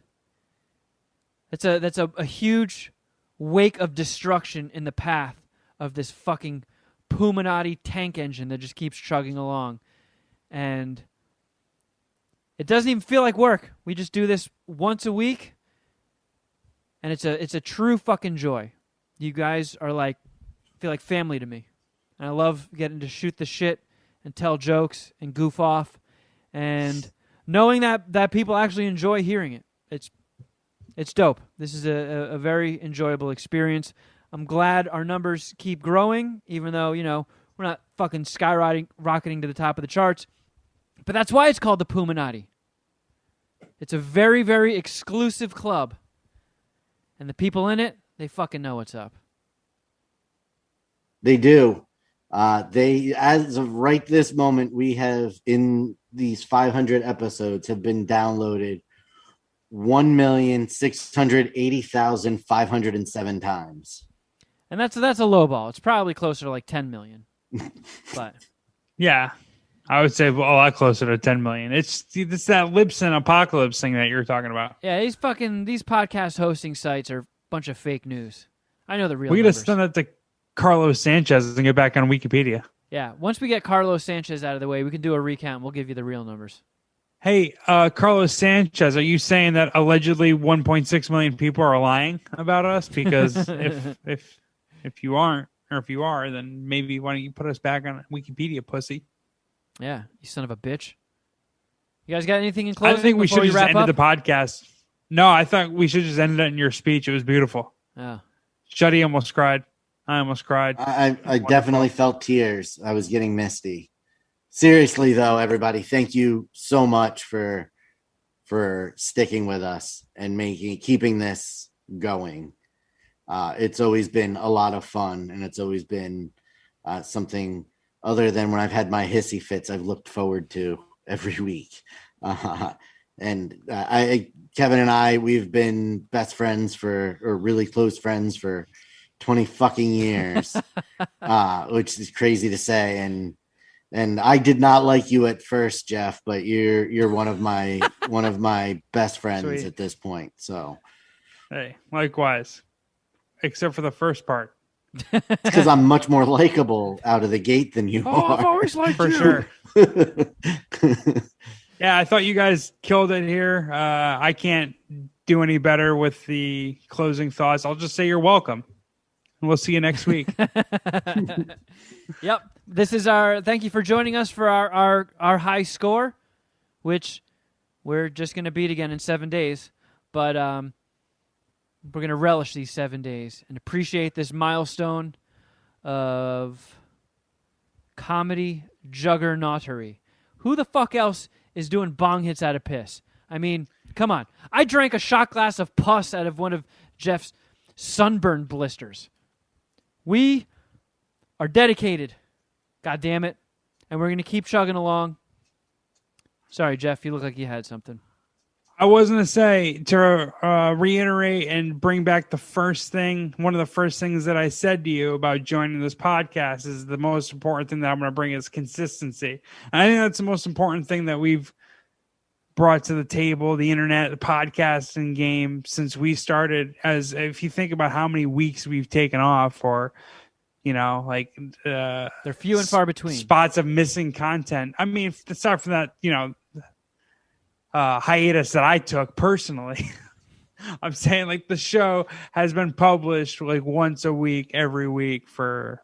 a huge wake of destruction in the path of this fucking Puminati tank engine that just keeps chugging along, and it doesn't even feel like work. We just do this once a week, and it's a true fucking joy. You guys are feel like family to me, and I love getting to shoot the shit and tell jokes and goof off, and knowing that people actually enjoy hearing it. It's dope. This is a very enjoyable experience. I'm glad our numbers keep growing, even though, we're not fucking rocketing to the top of the charts. But that's why it's called the Puminati. It's a very, very exclusive club. And the people in it, they fucking know what's up. They do. As of right this moment, we have, in these 500 episodes, have been downloaded 1,680,507 times. And that's a low ball. It's probably closer to 10 million. But yeah, I would say a lot closer to 10 million. It's that Libsyn apocalypse thing that you're talking about. Yeah, these podcast hosting sites are a bunch of fake news. I know the real We got to numbers. send that to Carlos Sanchez and get back on Wikipedia. Yeah, once we get Carlos Sanchez out of the way, we can do a recount. We'll give you the real numbers. Hey, Carlos Sanchez, are you saying that allegedly 1.6 million people are lying about us? Because if you aren't, or if you are, then maybe why don't you put us back on Wikipedia, pussy? Yeah, you son of a bitch. You guys got anything in closing? I think we should before just wrap ended up? the podcast. No, I thought we should just end it in your speech. It was beautiful. Oh. Shuddy almost cried. I almost cried. I definitely felt tears. I was getting misty. Seriously, though, everybody, thank you so much for sticking with us and keeping this going. It's always been a lot of fun, and it's always been something other than when I've had my hissy fits I've looked forward to every week. And Kevin and I, we've been best friends or really close friends for 20 fucking years, which is crazy to say. And I did not like you at first, Jeff, but you're one of my best friends Sweet. at this point. So, Hey, likewise. Except for the first part. Because I'm much more likable out of the gate than you are. I've always liked For you. sure. Yeah, I thought you guys killed it here. I can't do any better with the closing thoughts. I'll just say you're welcome. We'll see you next week. Yep. This is thank you for joining us for our high score, which we're just going to beat again in 7 days. But we're going to relish these 7 days and appreciate this milestone of comedy juggernautery. Who the fuck else is doing bong hits out of piss? I mean, come on. I drank a shot glass of pus out of one of Jeff's sunburn blisters. We are dedicated. God damn it. And we're going to keep chugging along. Sorry, Jeff, you look like you had something. I was going to say, to reiterate and bring back the first thing, one of the first things that I said to you about joining this podcast is the most important thing that I'm going to bring is consistency. And I think that's the most important thing that we've brought to the table, the internet, the podcasting game, since we started. As if you think about how many weeks we've taken off, or like they're few and far between spots of missing content. I mean, aside from that, hiatus that I took personally, I'm saying like the show has been published like once a week, every week for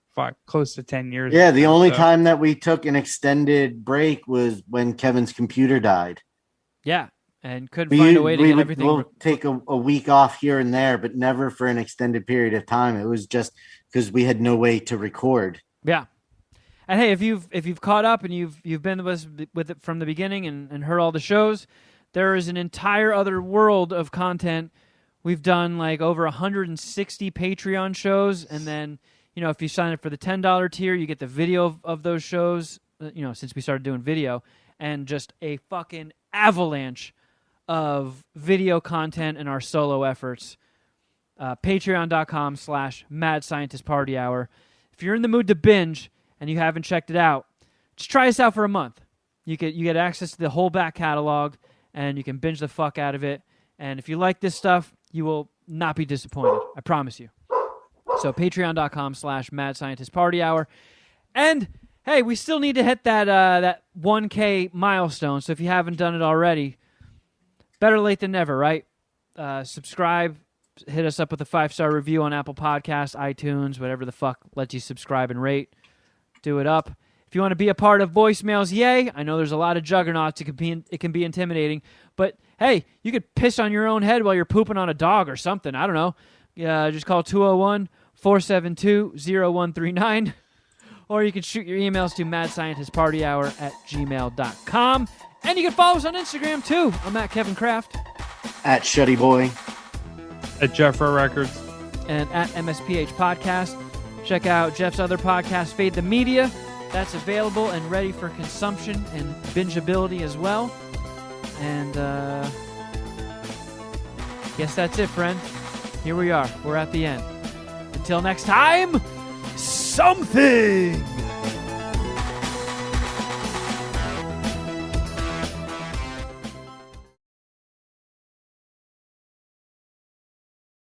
close to 10 years. Yeah, the only time that we took an extended break was when Kevin's computer died. Yeah, and couldn't find a way to get everything. We'll take a week off here and there, but never for an extended period of time. It was just because we had no way to record. Yeah. And hey, if you've caught up and you've been with it from the beginning and heard all the shows, there is an entire other world of content. We've done like over 160 Patreon shows, and then if you sign up for the $10 tier, you get the video of those shows. Since we started doing video, and just a fucking avalanche of video content and our solo efforts. Patreon.com/Mad Scientist Party Hour. If you're in the mood to binge and you haven't checked it out, just try us out for a month. You get access to the whole back catalog, and you can binge the fuck out of it. And if you like this stuff, you will not be disappointed. I promise you. So patreon.com/Mad Scientist Party Hour. And hey, we still need to hit that 1K milestone. So if you haven't done it already, better late than never, right? Subscribe. Hit us up with a 5-star review on Apple Podcasts, iTunes, whatever the fuck lets you subscribe and rate. Do it up. If you want to be a part of voicemails, yay. I know there's a lot of juggernauts. It can be intimidating. But, hey, you could piss on your own head while you're pooping on a dog or something. I don't know. Just call 201-472-0139. Or you can shoot your emails to madscientistpartyhour@gmail.com. And you can follow us on Instagram, too. I'm at Kevin Kraft. At Shuddy Boy. At Jeffro Records. And at MSPH Podcast. Check out Jeff's other podcast, Fade the Media. That's available and ready for consumption and bingeability as well. And guess that's it, friend. Here we are. We're at the end. Until next time, something!